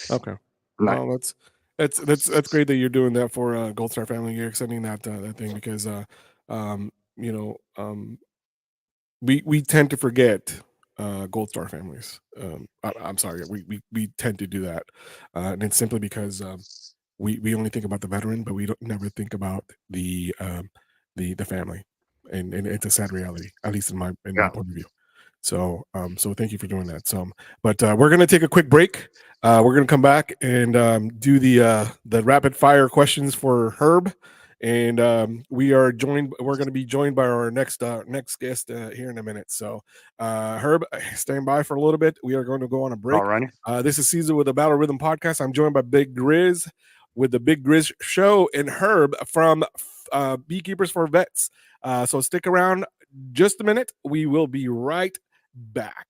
okay, well, that's great that you're doing that for Gold Star Family. You're extending that thing because you know, we tend to forget Gold Star families. I'm sorry, we tend to do that, and it's simply because we only think about the veteran, but we don't never think about the family, and it's a sad reality, at least in my point of view. So so thank you for doing that. So, but we're gonna take a quick break. We're gonna come back and do the rapid fire questions for Herb. And we're going to be joined by our next guest here in a minute. So Herb, stand by for a little bit. We are going to go on a break. All right. This is Caesar with the Battle Rhythm Podcast. I'm joined by Big Grizz with the Big Grizz Show, and Herb from Beekeepers for Vets. So stick around just a minute. We will be right back.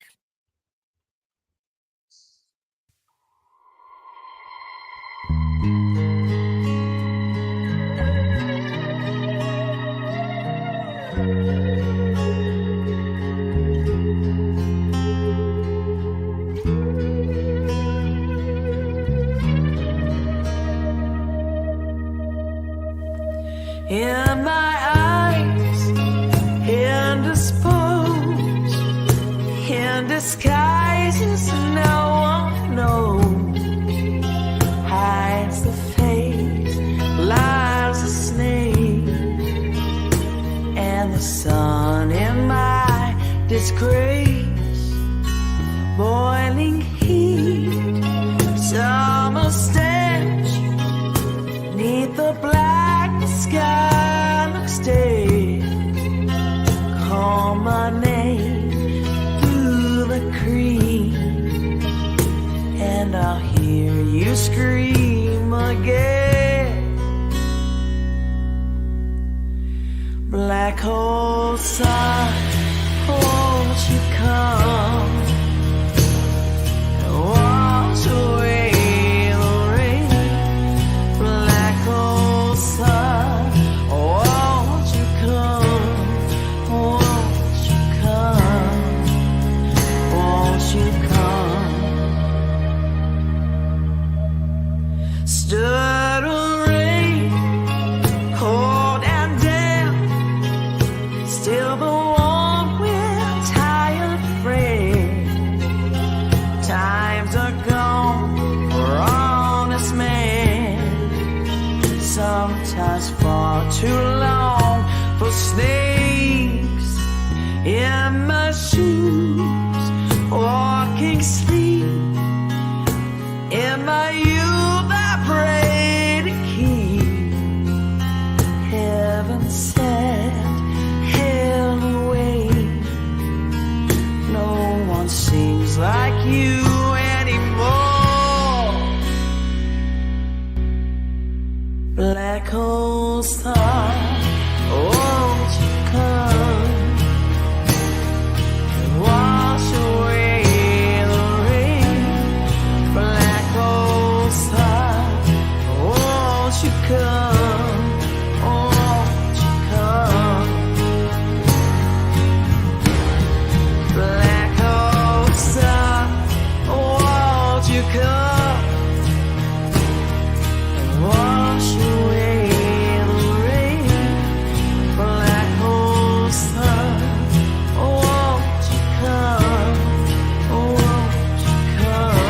In my eyes, indisposed, in disguises no one knows, hides the face, lies a snake, and the sun in my disgrace, boiling heat, summer stench, neath the black sky looks dead. Call my name through the cream, and I'll hear you scream again. Black hole sun, won't you come and wash away the rain? Black hole sun, won't you come? Won't you come? Won't you come? Stood a rain, cold and damp, still the warm wind, tired friend. Times are gone for honest men, sometimes far too long for snakes in my shoes, walking sleep in my youth. I pray to keep heaven sent hell away. No one sings like you anymore. Black hole star, won't you come and wash away the rain? Black hole star, won't you come? Won't you come? Black hole star, won't you come and wash away the rain? Black hole star, won't you come? Won't you come?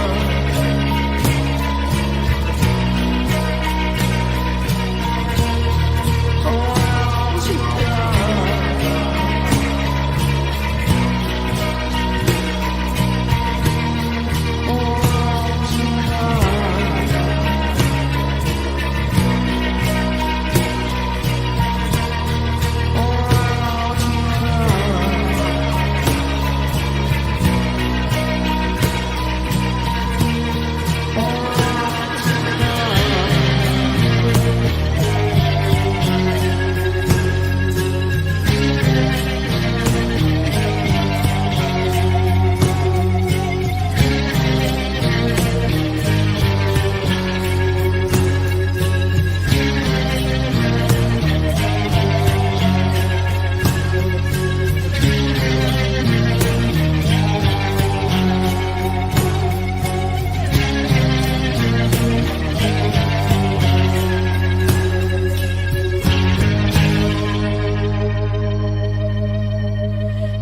Won't you come? Won't you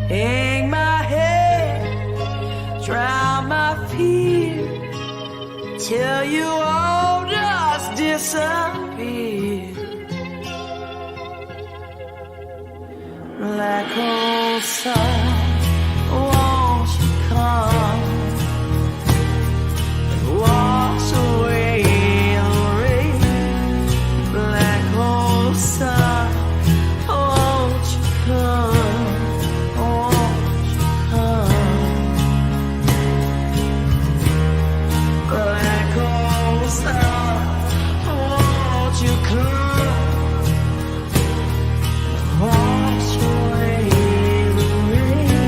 hang my head, drown my fear, till you all just disappear. Black hole sun, won't you come and wash away the rain? Black hole sun, won't you come? Won't you come? Black hole sun, won't you come? Wash away the rain.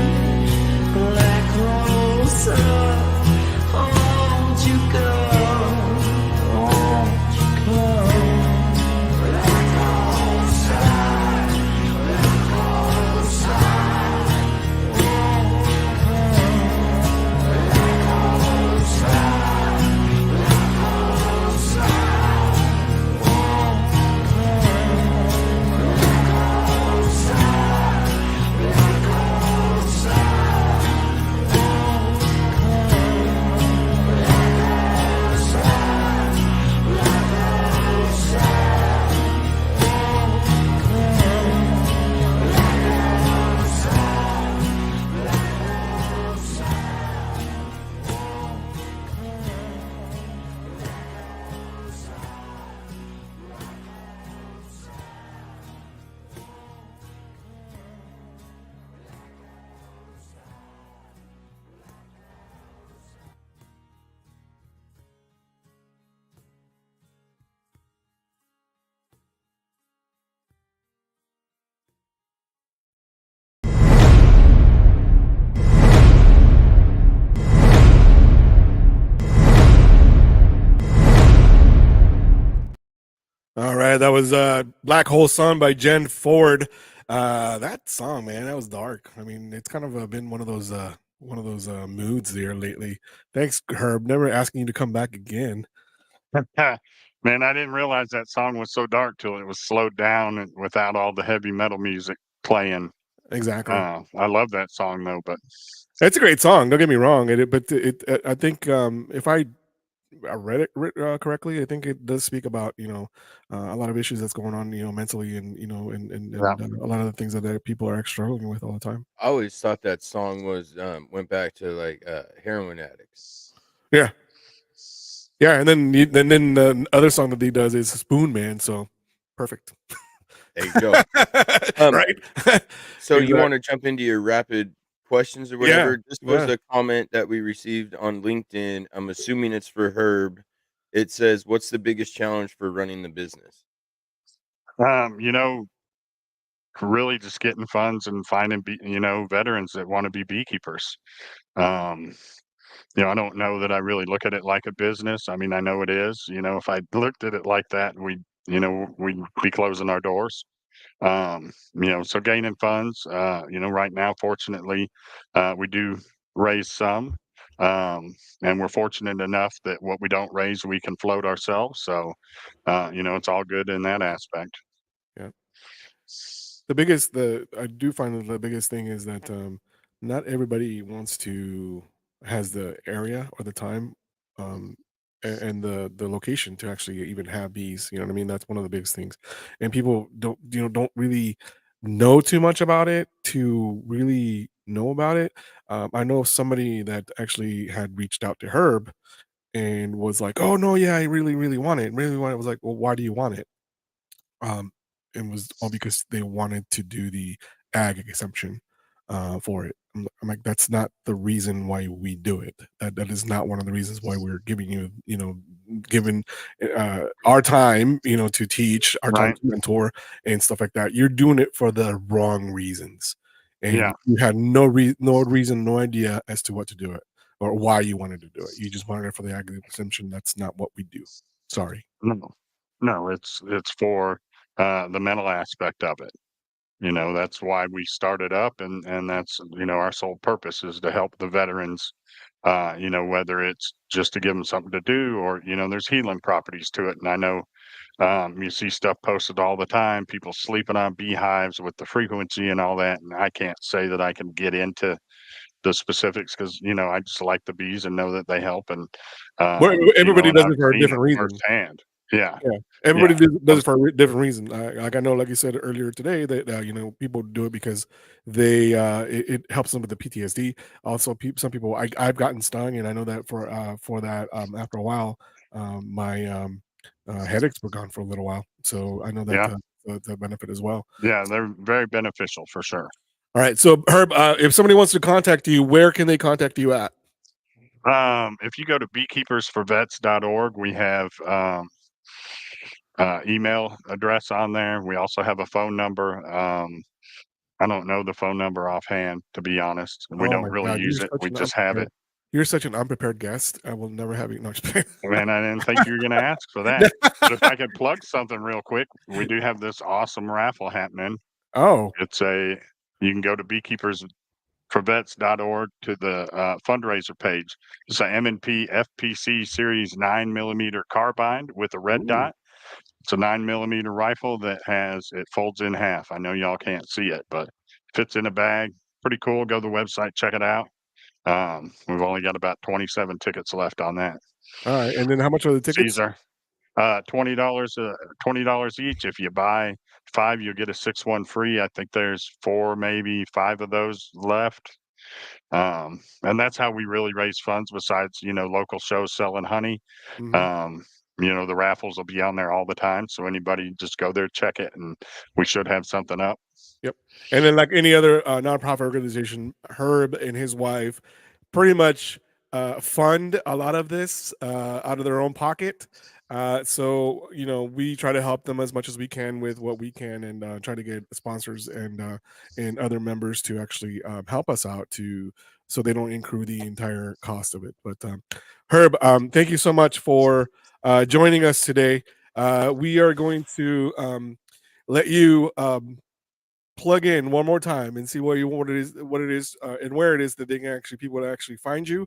that was Black Hole Sun by Jen Ford. That song, man, that was dark. I mean, it's kind of been one of those moods there lately. Thanks, Herb. Never asking you to come back again. Man, I didn't realize that song was so dark till it was slowed down and without all the heavy metal music playing. Exactly. I love that song though, but it's a great song. Don't get me wrong. I think if I read it correctly, I think it does speak about a lot of issues that's going on mentally and and yeah. a lot of the things that people are struggling with all the time. I always thought that song was went back to like heroin addicts. Yeah, and then the other song that he does is Spoon Man. So perfect. There you go. Right. So you want to jump into your rapid questions or whatever? Yeah, This was a comment that we received on LinkedIn. I'm assuming it's for Herb. It says, "What's the biggest challenge for running the business?" Really just getting funds and finding veterans that want to be beekeepers. I don't know that I really look at it like a business. I mean, I know it is. If I looked at it like that, we'd be closing our doors. So gaining funds, right now, fortunately, we do raise some, and we're fortunate enough that what we don't raise, we can float ourselves. So, it's all good in that aspect. Yeah. I do find that the biggest thing is that not everybody has the area or the time and the location to actually even have bees. You know what I mean? That's one of the biggest things, and people don't really know too much about it to really know about it. I know somebody that actually had reached out to Herb and was like, "Oh no, yeah, I really, really want it. Really want it." I was like, "Well, why do you want it?" Um, it was all because they wanted to do the ag exemption for it. I'm like, that's not the reason why we do it. That is not one of the reasons why we're giving you, given our time, to teach, our time Right. to mentor and stuff like that. You're doing it for the wrong reasons, and Yeah. you had no reason, no idea as to what to do it or why you wanted to do it. You just wanted it for the ag exemption. That's not what we do. Sorry. No, it's for the mental aspect of it. That's why we started up, and that's our sole purpose is to help the veterans. Whether it's just to give them something to do, or there's healing properties to it. And I know you see stuff posted all the time, people sleeping on beehives with the frequency and all that. And I can't say that I can get into the specifics because I just like the bees and know that they help. And Everybody and does I've it for a seen it different reason. firsthand. Yeah. Yeah, everybody Yeah. does it for a different reason. Like I know, like you said earlier today, that people do it because it helps them with the PTSD. Also, some people I've gotten stung, and I know that for that after a while, my headaches were gone for a little while. So I know that Yeah. the benefit as well. Yeah, they're very beneficial for sure. All right, so Herb, if somebody wants to contact you, where can they contact you at? If you go to beekeepersforvets.org, we have email address on there. We also have a phone number. I don't know the phone number offhand, to be honest. We Oh don't my really God, use it. We just have it. You're such an unprepared guest. I will never have you. No, just kidding. Man, I didn't think you were going to ask for that. But if I could plug something real quick, we do have this awesome raffle happening. Oh, You can go to beekeepersforvets.org to the fundraiser page. It's a M&P FPC Series 9mm carbine with a red ooh. dot. It's a 9mm rifle that it folds in half. I know y'all can't see it, but fits in a bag. Pretty cool. Go to the website, check it out. We've only got about 27 tickets left on that. All right, and then how much are the tickets? Caesar, $20 each. If you buy 5, you'll get a 6-1 free. I think there's 4, maybe 5 of those left. And that's how we really raise funds besides, local shows selling honey. Mhm. The raffles will be on there all the time. So anybody just go there, check it, and we should have something up. Yep. And then, like any other nonprofit organization, Herb and his wife pretty much fund a lot of this out of their own pocket. So we try to help them as much as we can with what we can, and try to get sponsors and other members to actually help us out so they don't incur the entire cost of it. But Herb, thank you so much for joining us today. We are going to let you plug in one more time and see what it is, and where it is that they can actually people actually find you.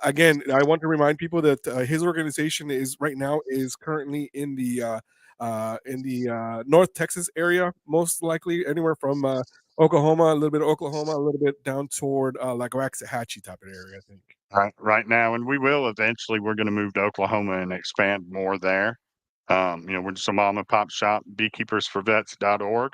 Again, I want to remind people that his organization is right now is currently in the North Texas area, most likely anywhere from Oklahoma, a little bit of Oklahoma, a little bit down toward like Waxahachie type of area, I think. Right now, and we will eventually. We're going to move to Oklahoma and expand more there. We're just a mom and pop shop, beekeepersforvets.org.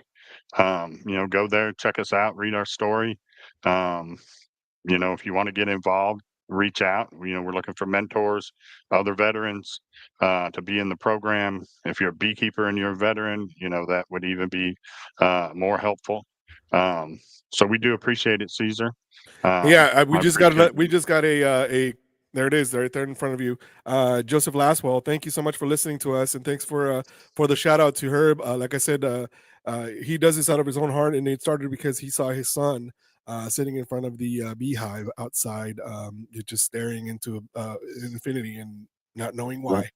Go there, check us out, read our story. If you want to get involved, reach out. We're looking for mentors, other veterans to be in the program. If you're a beekeeper and you're a veteran, that would even be more helpful. So we do appreciate it, Caesar. Yeah, we I just got appreciate a there it is, right there in front of you. Joseph Laswell, thank you so much for listening to us, and thanks for the shout out to Herb. Like I said, he does this out of his own heart, and it started because he saw his son sitting in front of the beehive outside, just staring into infinity and not knowing why.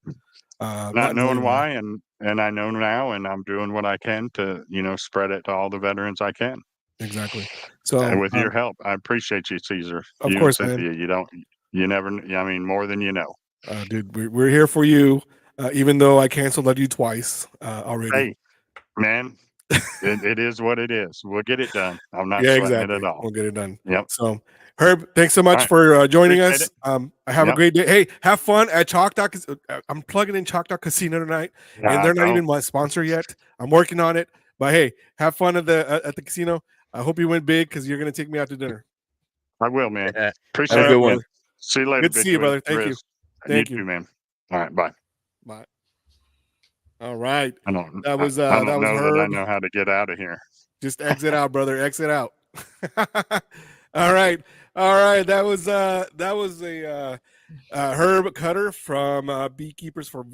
not knowing why, and I know now, and I'm doing what I can to spread it to all the veterans I can. Exactly. And So, with your help, I appreciate you, Caesar. of You and course, man. Cynthia. You never. I mean, more than you know. Dude, we're here for you, even though I canceled on you twice already. Hey, man, it is what it is. We'll get it done. I'm not Yeah, sweating it exactly. at all. We'll get it done. Yep. So, Herb, thanks so All much right. for joining Appreciate us. it. I have a Yep. great day. Hey, have fun at Choctaw. I'm plugging in Choctaw Casino tonight, and they're not even my sponsor yet. I'm working on it, but hey, have fun at the casino. I hope you win big because you're going to take me out to dinner. I will, man. Have Appreciate a it. good one. See you later. Good to see you, brother. Thank you. Thank you. Too, man. All right. Bye. Bye. All right. I don't That was know that I Herb. know how to get out of here. Just exit out, brother. Exit out. All right. That was a Herb Kuter from Beekeepers for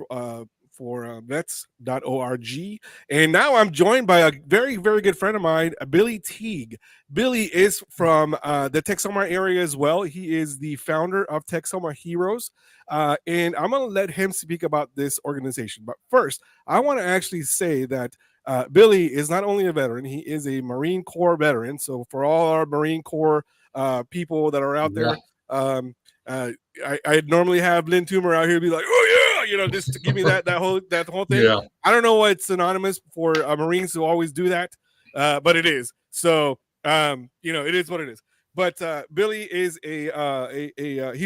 vets.org. And now I'm joined by a very, very good friend of mine, Billy Teague. Billy is from the Texoma area as well. He is the founder of Texoma Heroes. And I'm going to let him speak about this organization. But first, I want to actually say that Billy is not only a veteran, he is a Marine Corps veteran. So for all our Marine Corps people that are out there, I normally have Lynn Toomer out here be like, oh yeah, just to give me that whole thing. Yeah. I don't know why it's synonymous for Marines who always do that, but it is. So it is what it is. But Billy is he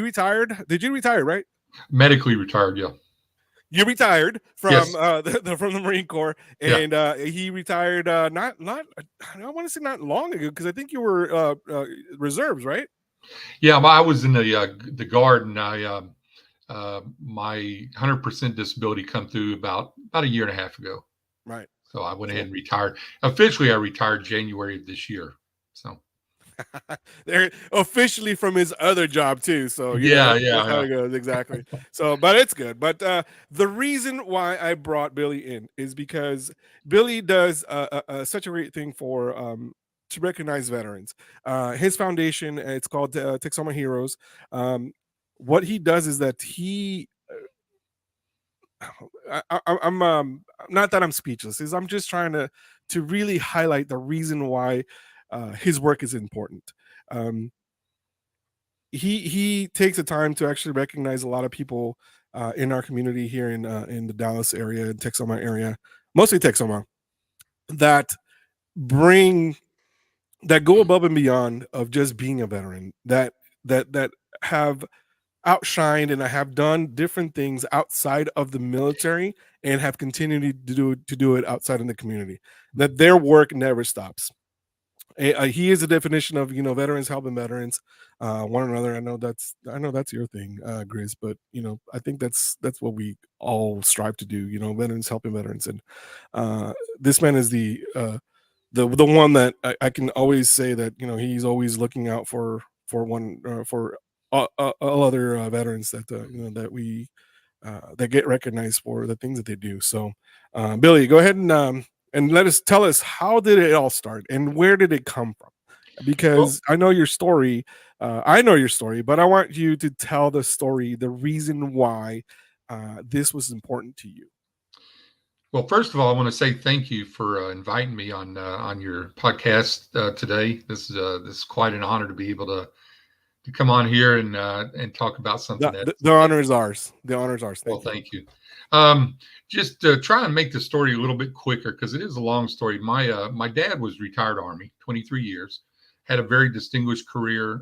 retired. Did you retire, right? Medically retired, yeah. You retired from Yes. from the Marine Corps, and he retired not I want to say not long ago, because I think you were reserves, right? Yeah, I was in the Guard, and I my 100% disability come through about a year and a half ago. Right. So I went ahead and retired. Officially, I retired January of this year. So they're officially from his other job too. So that's how it goes, exactly. So, but it's good. But the reason why I brought Billy in is because Billy does such a great thing for to recognize veterans. His foundation, it's called Texoma Heroes. What he does is that he I'm not that I'm speechless, is I'm just trying to really highlight the reason why his work is important. He takes the time to actually recognize a lot of people in our community here in the Dallas area, Texoma area, mostly Texoma, that go above and beyond of just being a veteran, that have outshined and I have done different things outside of the military and have continued to do it outside in the community. That their work never stops. He is a definition of veterans helping veterans one another. I know that's your thing, Grizz, but I think that's what we all strive to do. Veterans helping veterans, and this man is the one that I can always say that he's always looking out for all other veterans that that we that get recognized for the things that they do. So, Billy, go ahead and tell us, how did it all start and where did it come from? Because I know your story, but I want you to tell the story, the reason why this was important to you. Well, first of all, I want to say thank you for inviting me on your podcast today. This is quite an honor to be able to come on here and talk about something The honor is ours. The honor is ours. Thank you. Just try and make the story a little bit quicker because it is a long story. My dad was retired Army, 23 years, had a very distinguished career.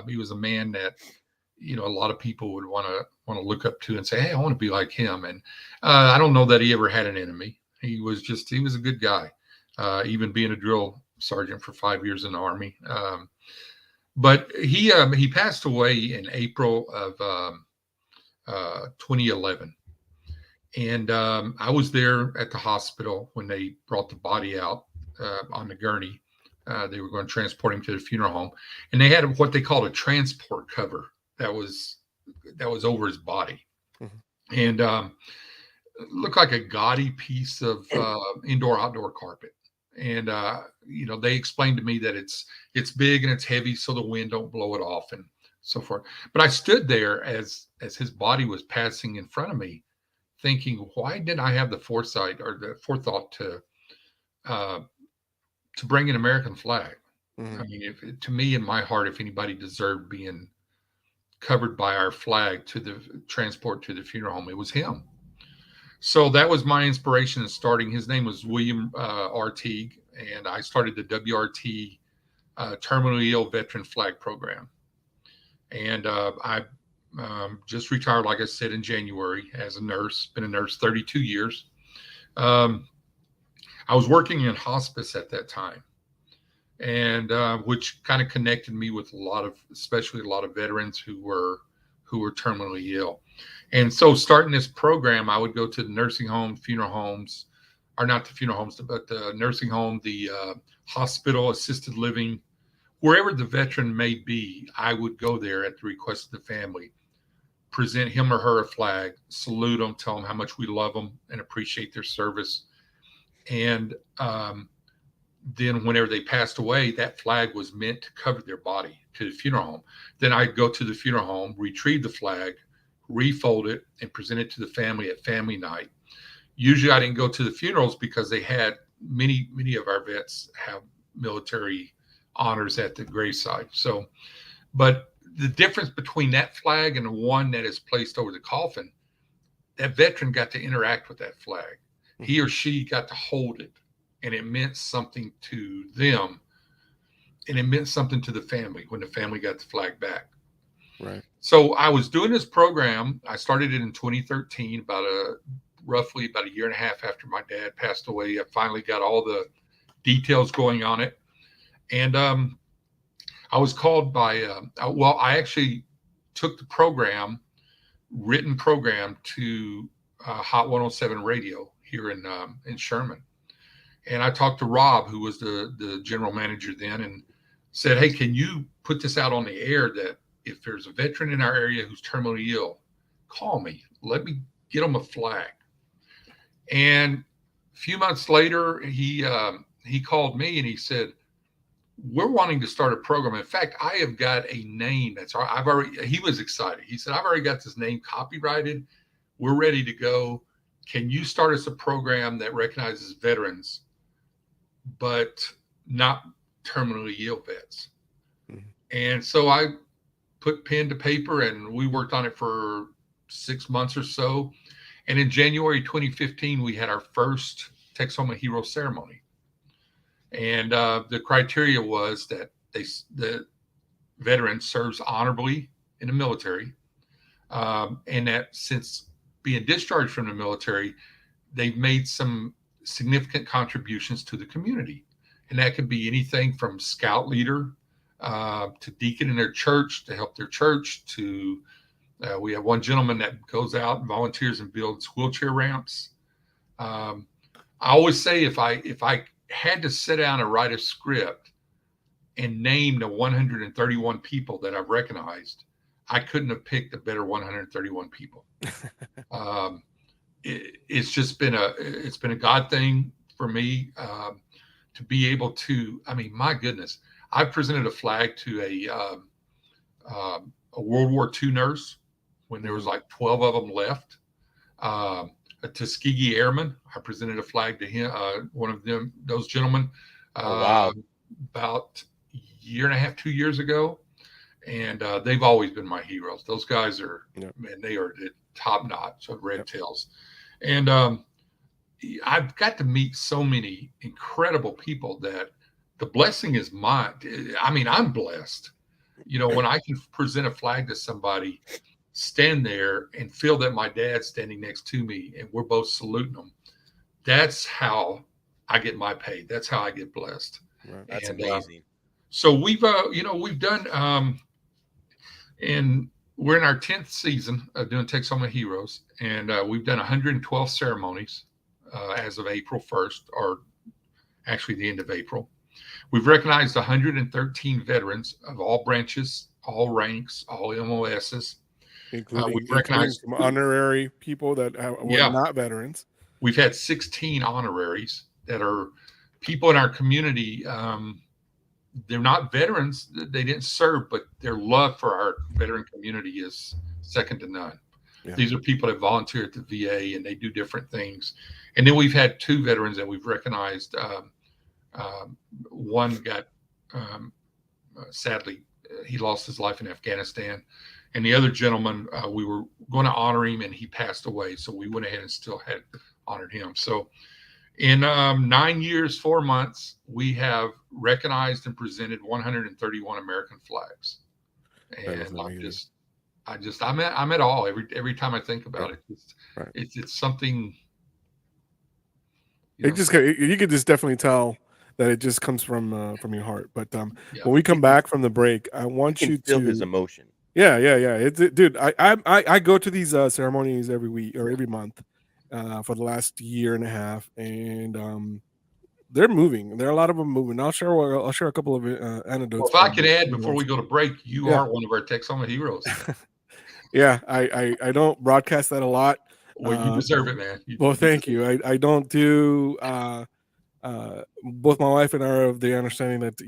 He was a man that a lot of people would want to look up to and say, hey, I want to be like him. And I don't know that he ever had an enemy. He was a good guy, even being a drill sergeant for 5 years in the Army. But he passed away in April of 2011. And I was there at the hospital when they brought the body out on the gurney. They were going to transport him to the funeral home, and they had what they called a transport cover that was over his body. Mm-hmm. And looked like a gaudy piece of indoor-outdoor carpet. And they explained to me that it's big and it's heavy, so the wind don't blow it off and so forth. But I stood there as his body was passing in front of me, thinking, why didn't I have the foresight or the forethought to bring an American flag? Mm-hmm. I mean, to me, in my heart, if anybody deserved being covered by our flag to the transport to the funeral home, it was him. So that was my inspiration in starting. His name was William R. Teague, and I started the WRT Terminally Ill Veteran Flag Program. And I just retired, like I said, in January as a nurse. Been a nurse 32 years. I was working in hospice at that time, and which kind of connected me with especially a lot of veterans who were terminally ill. And so starting this program, I would go to the nursing home, funeral homes, or not the funeral homes, but the nursing home, the hospital, assisted living, wherever the veteran may be. I would go there at the request of the family, present him or her a flag, salute them, tell them how much we love them and appreciate their service. And then whenever they passed away, that flag was meant to cover their body to the funeral home. Then I'd go to the funeral home, retrieve the flag, refold it, and present it to the family at family night. Usually I didn't go to the funerals because they had many of our vets have military honors at the graveside. So, but the difference between that flag and the one that is placed over the coffin, that veteran got to interact with that flag. He or she got to hold it, and it meant something to them, and it meant something to the family when the family got the flag back. Right. So I was doing this program. I started it in 2013, roughly about a year and a half after my dad passed away. I finally got all the details going on it. And I was called by, I actually took the written program to Hot 107 Radio here in Sherman. And I talked to Rob, who was the general manager then, and said, hey, can you put this out on the air that if there's a veteran in our area who's terminally ill, call me. Let me get them a flag. And a few months later, he called me and he said, we're wanting to start a program. In fact, I have got a name he was excited. He said, I've already got this name copyrighted. We're ready to go. Can you start us a program that recognizes veterans, but not terminally ill vets? Mm-hmm. And so I put pen to paper and we worked on it for 6 months or so. And in January 2015, we had our first Texas Home a Hero ceremony. And the criteria was that the veteran serves honorably in the military, and that since being discharged from the military, they've made some significant contributions to the community. And that could be anything from scout leader to deacon in their church to help their church to we have one gentleman that goes out and volunteers and builds wheelchair ramps. I always say if I had to sit down and write a script and name the 131 people that I've recognized, I couldn't have picked a better 131 people. It's just been a God thing for me to be able to. I mean, my goodness, I presented a flag to a World War II nurse when there was like 12 of them left. Tuskegee Airmen. I presented a flag to him, one of those gentlemen, wow. about a year and a half, 2 years ago. And they've always been my heroes. Those guys are, man, they are top notch of red tails. And I've got to meet so many incredible people that the blessing is mine. I mean, I'm blessed. When I can present a flag to somebody, stand there and feel that my dad's standing next to me and we're both saluting them. That's how I get my pay. That's how I get blessed. Right. That's amazing. So we've done, and we're in our 10th season of doing Texoma Heroes, and we've done 112 ceremonies as of April 1st, or actually the end of April. We've recognized 113 veterans of all branches, all ranks, all MOSs. Including some honorary people that were not veterans. We've had 16 honoraries that are people in our community. They're not veterans. They didn't serve, but their love for our veteran community is second to none. Yeah. These are people that volunteer at the VA and they do different things. And then we've had 2 veterans that we've recognized. One got, sadly, he lost his life in Afghanistan. And the other gentleman, we were going to honor him and he passed away. So we went ahead and still had honored him. So in 9 years, 4 months, we have recognized and presented 131 American flags. And I'm at all every time I think about it. It's something. You could just definitely tell that it just comes from your heart. But when we come back from the break, I want you to feel his emotion. Yeah. Dude, I go to these ceremonies every week or every month for the last year and a half, and they're moving. There are a lot of them moving. I'll share a couple of anecdotes. Well, if I could add before we go to break, you are one of our Texoma heroes. Yeah, I don't broadcast that a lot. Well, you deserve it, man. Thank you. I don't do. Both my wife and I are of the understanding that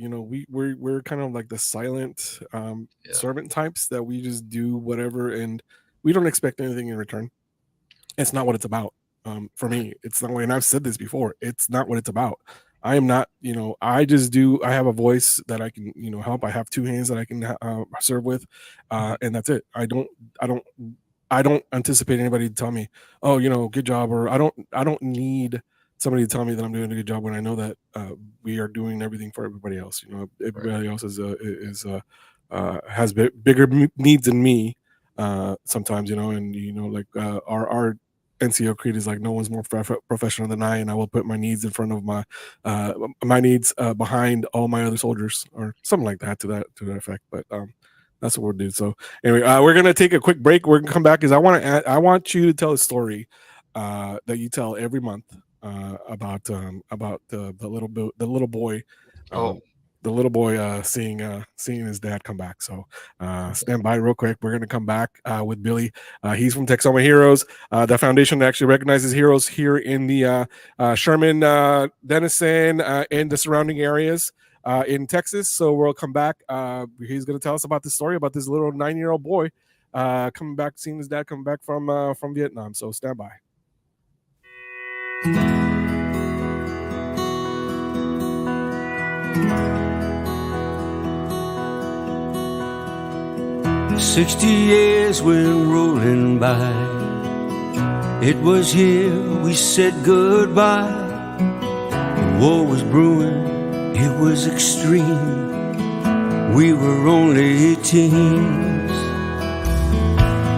we're kind of like the silent servant types, that we just do whatever and we don't expect anything in return. It's not what it's about. For me, it's not. And I've said this before. It's not what it's about. I am not. I just do. I have a voice that I can help. I have 2 hands that I can serve with, and that's it. I don't anticipate anybody to tell me, oh, good job, or I don't need somebody to tell me that I'm doing a good job when I know that we are doing everything for everybody else. Everybody else has bigger needs than me sometimes. And like our NCO creed is like, no one's more professional than I, and I will put my needs in front of my needs behind all my other soldiers, or something like that to that effect. But that's what we'll do. So anyway, we're gonna take a quick break. We're gonna come back because I want you to tell a story that you tell every month about the little boy. The little boy seeing his dad come back. So stand by real quick. We're going to come back with Billy. He's from Texoma Heroes, the foundation that actually recognizes heroes here in the Sherman, Denison, and the surrounding areas in Texas. So we'll come back. He's going to tell us about this story about this little 9-year-old boy coming back, seeing his dad come back from Vietnam. So stand by. 60 years went rolling by. It was here we said goodbye. The war was brewing, it was extreme. We were only teens.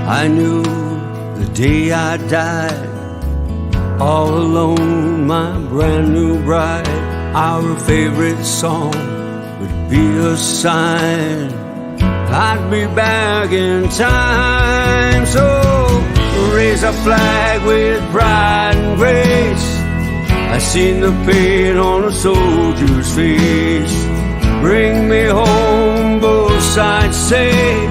I knew the day I died, all alone, my brand new bride. Our favorite song would be a sign I'd be back in time. So raise a flag with pride and grace. I seen the pain on a soldier's face. Bring me home, both sides say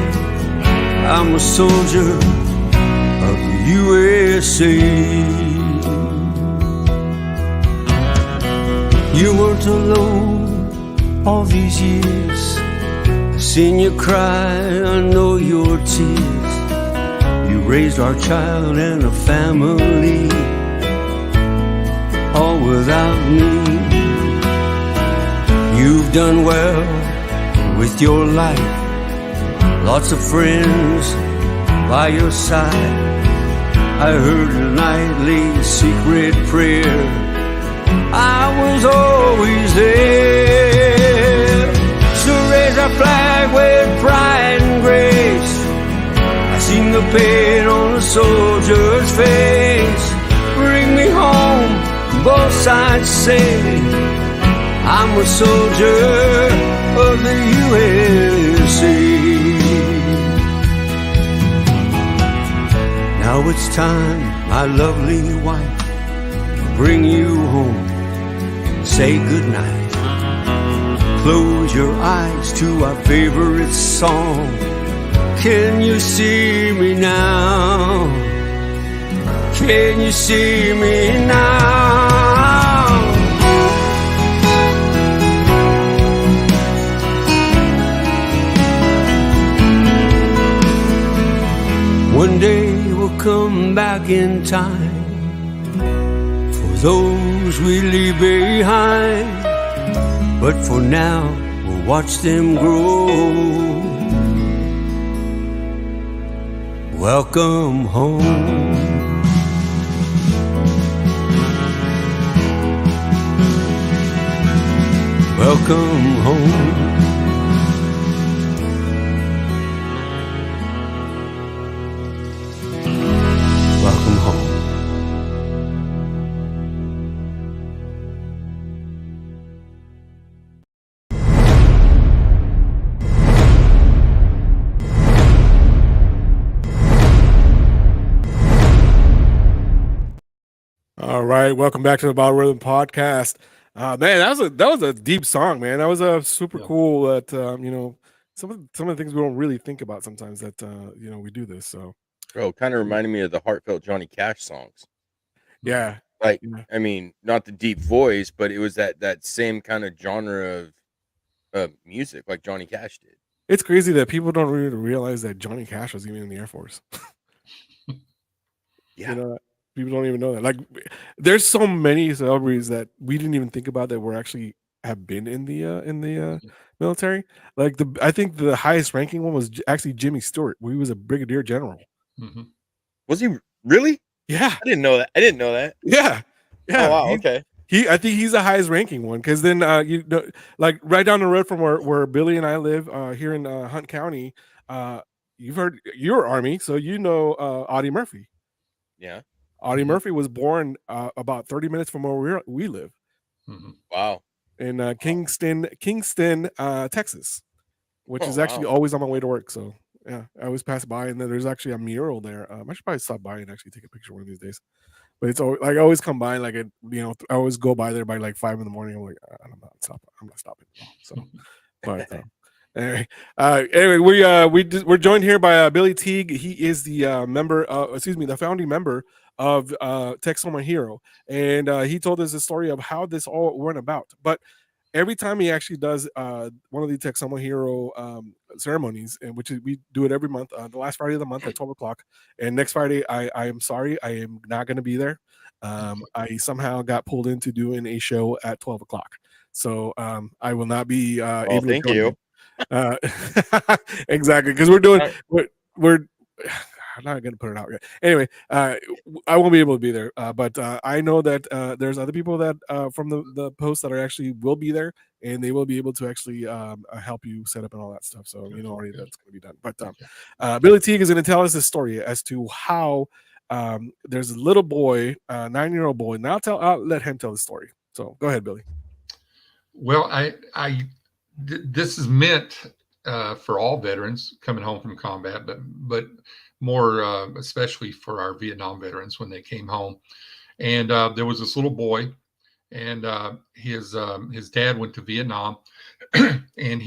I'm a soldier of the USA. You weren't alone all these years. Seen you cry, I know your tears. You raised our child and a family. all without me. You've done well with your life, lots of friends by your side. I heard a nightly secret prayer, I was always there. So raise our flag with pride and grace, I seen the pain on a soldier's face. Bring me home, both sides say, I'm a soldier of the USA. Now it's time, my lovely wife, to bring you home. Say goodnight. Close your eyes to our favorite song. Can you see me now? Can you see me now? One day we'll come back in time for those we leave behind. But for now, we'll watch them grow. Welcome home. Welcome home. Welcome home. All right, welcome back to the Battle Rhythm Podcast. Man, that was a deep song, man. That was a super cool. That you know, some of the things we don't really think about sometimes. That you know, we do this. So, Bro, kind of reminded me of the heartfelt Johnny Cash songs. yeah, Like, yeah. I mean, not the deep voice, but it was that same kind of genre of music, like Johnny Cash did. It's crazy that people don't really realize that Johnny Cash was even in the Air Force. Yeah. You know, people don't even know that. Like, there's so many celebrities that we didn't even think about that were actually have been in the military. Like I think the highest ranking one was actually Jimmy Stewart, where he was a brigadier general. Mhm. Was he really? Yeah, I didn't know that. I didn't know that. yeah. Oh wow. Okay. I think he's the highest ranking one, because then you know, like right down the road from where Billy and I live here in Hunt County, you've heard, you're Army, so you know Audie Murphy. Yeah. Audie Murphy was born about 30 minutes from where we live. Wow. In Kingston, Texas, which is actually wow. always on my way to work. So yeah, I always pass by, and then there's actually a mural there. I should probably stop by and actually take a picture one of these days. But it's always, like, I always come by, like, I always go by there by like 5 in the morning. I'm like, I'm not stopping. So, but anyway, we're joined here by Billy Teague. He is the the founding member of Texoma Hero, and he told us the story of how this all went about. But every time he actually does one of the Texoma Hero ceremonies, and which is, we do it every month, the last Friday of the month at 12 o'clock. And next Friday, I am sorry, I am not going to be there. I somehow got pulled into doing a show at 12 o'clock. So I will not be able to thank join you. Exactly, because we're I'm not gonna put it out yet. Anyway, I won't be able to be there, but I know that there's other people that from the post that are actually will be there, and they will be able to actually help you set up and all that stuff. So you know already that's going to be done. But Billy Teague is going to tell us the story as to how there's a little boy, 9-year-old boy. Now I'll let him tell the story. So go ahead, Billy. Well, this is meant for all veterans coming home from combat, but more especially for our Vietnam veterans when they came home. And there was this little boy, and his dad went to Vietnam, and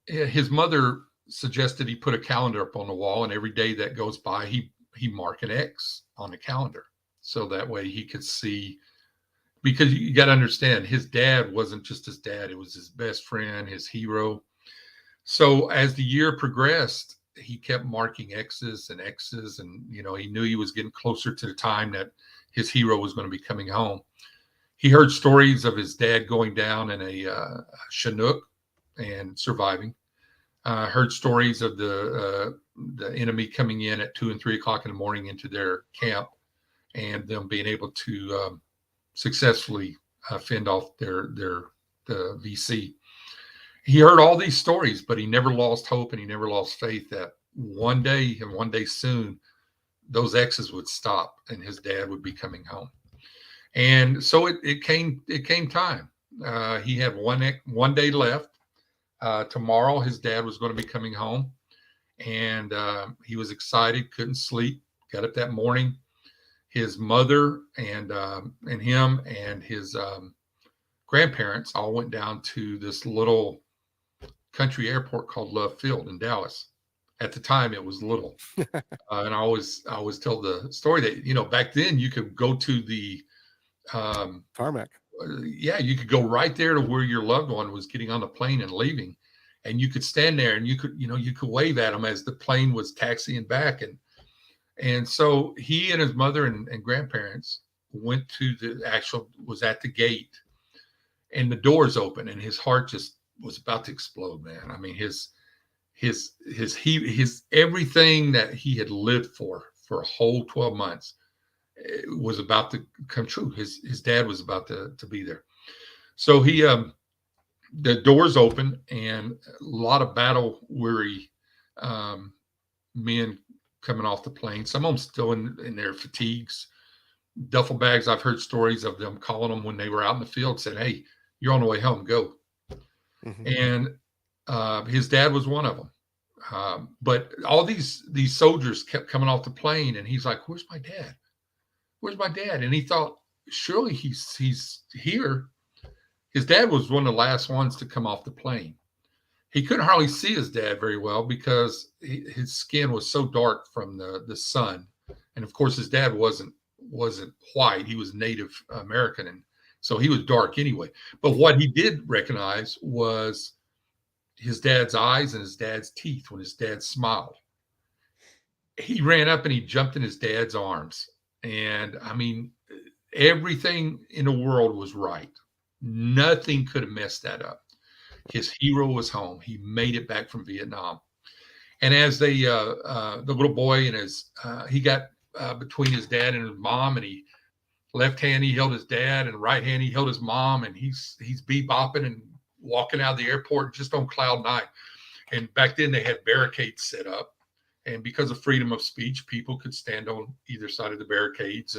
his mother suggested he put a calendar up on the wall, and every day that goes by, he mark an X on the calendar, so that way he could see. Because you got to understand, his dad wasn't just his dad; it was his best friend, his hero. So as the year progressed, he kept marking X's and X's, and he knew he was getting closer to the time that his hero was going to be coming home. He heard stories of his dad going down in a Chinook and surviving. Heard stories of the enemy coming in at 2 and 3 o'clock in the morning into their camp, and them being able to successfully fend off the VC. He heard all these stories, but he never lost hope and he never lost faith that one day and one day soon, those X's would stop and his dad would be coming home. And so it came time. He had one day left. Tomorrow his dad was going to be coming home, and he was excited, couldn't sleep, got up that morning. His mother and him and his grandparents all went down to this little country airport called Love Field in Dallas. At the time, it was little, and I always tell the story that back then you could go to the tarmac. Yeah, you could go right there to where your loved one was getting on the plane and leaving, and you could stand there and you could wave at them as the plane was taxiing back, and so he and his mother and grandparents went to was at the gate, and the doors open, and his heart just was about to explode, man. I mean, his everything that he had lived for a whole 12 months was about to come true. His dad was about to be there. So the doors open, and a lot of battle weary men coming off the plane. Some of them still in their fatigues, duffel bags. I've heard stories of them calling them when they were out in the field, saying, "Hey, you're on the way home, go." Mm-hmm. And his dad was one of them. But all these soldiers kept coming off the plane, and he's like, "Where's my dad? Where's my dad?" And he thought, surely he's here. His dad was one of the last ones to come off the plane. He couldn't hardly see his dad very well because his skin was so dark from the sun. And of course, his dad wasn't white. He was Native American, and so he was dark anyway. But what he did recognize was his dad's eyes and his dad's teeth when his dad smiled. He ran up and he jumped in his dad's arms. And I mean, everything in the world was right. Nothing could have messed that up. His hero was home. He made it back from Vietnam. And as the little boy and he got between his dad and his mom, and he left hand he held his dad and right hand he held his mom, and he's bebopping and walking out of the airport just on cloud nine. And back then they had barricades set up. And because of freedom of speech, people could stand on either side of the barricades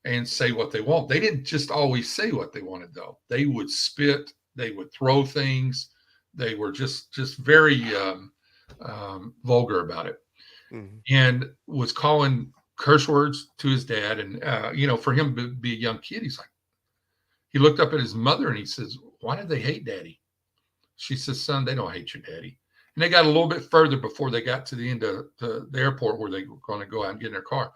and say what they want. They didn't just always say what they wanted, though. They would spit. They would throw things. They were just very vulgar about it. Mm-hmm. And was calling curse words to his dad. And, for him to be a young kid, he looked up at his mother and he says, "Why did they hate Daddy?" She says, "Son, they don't hate your daddy." And they got a little bit further before they got to the end of the airport where they were going to go out and get in their car.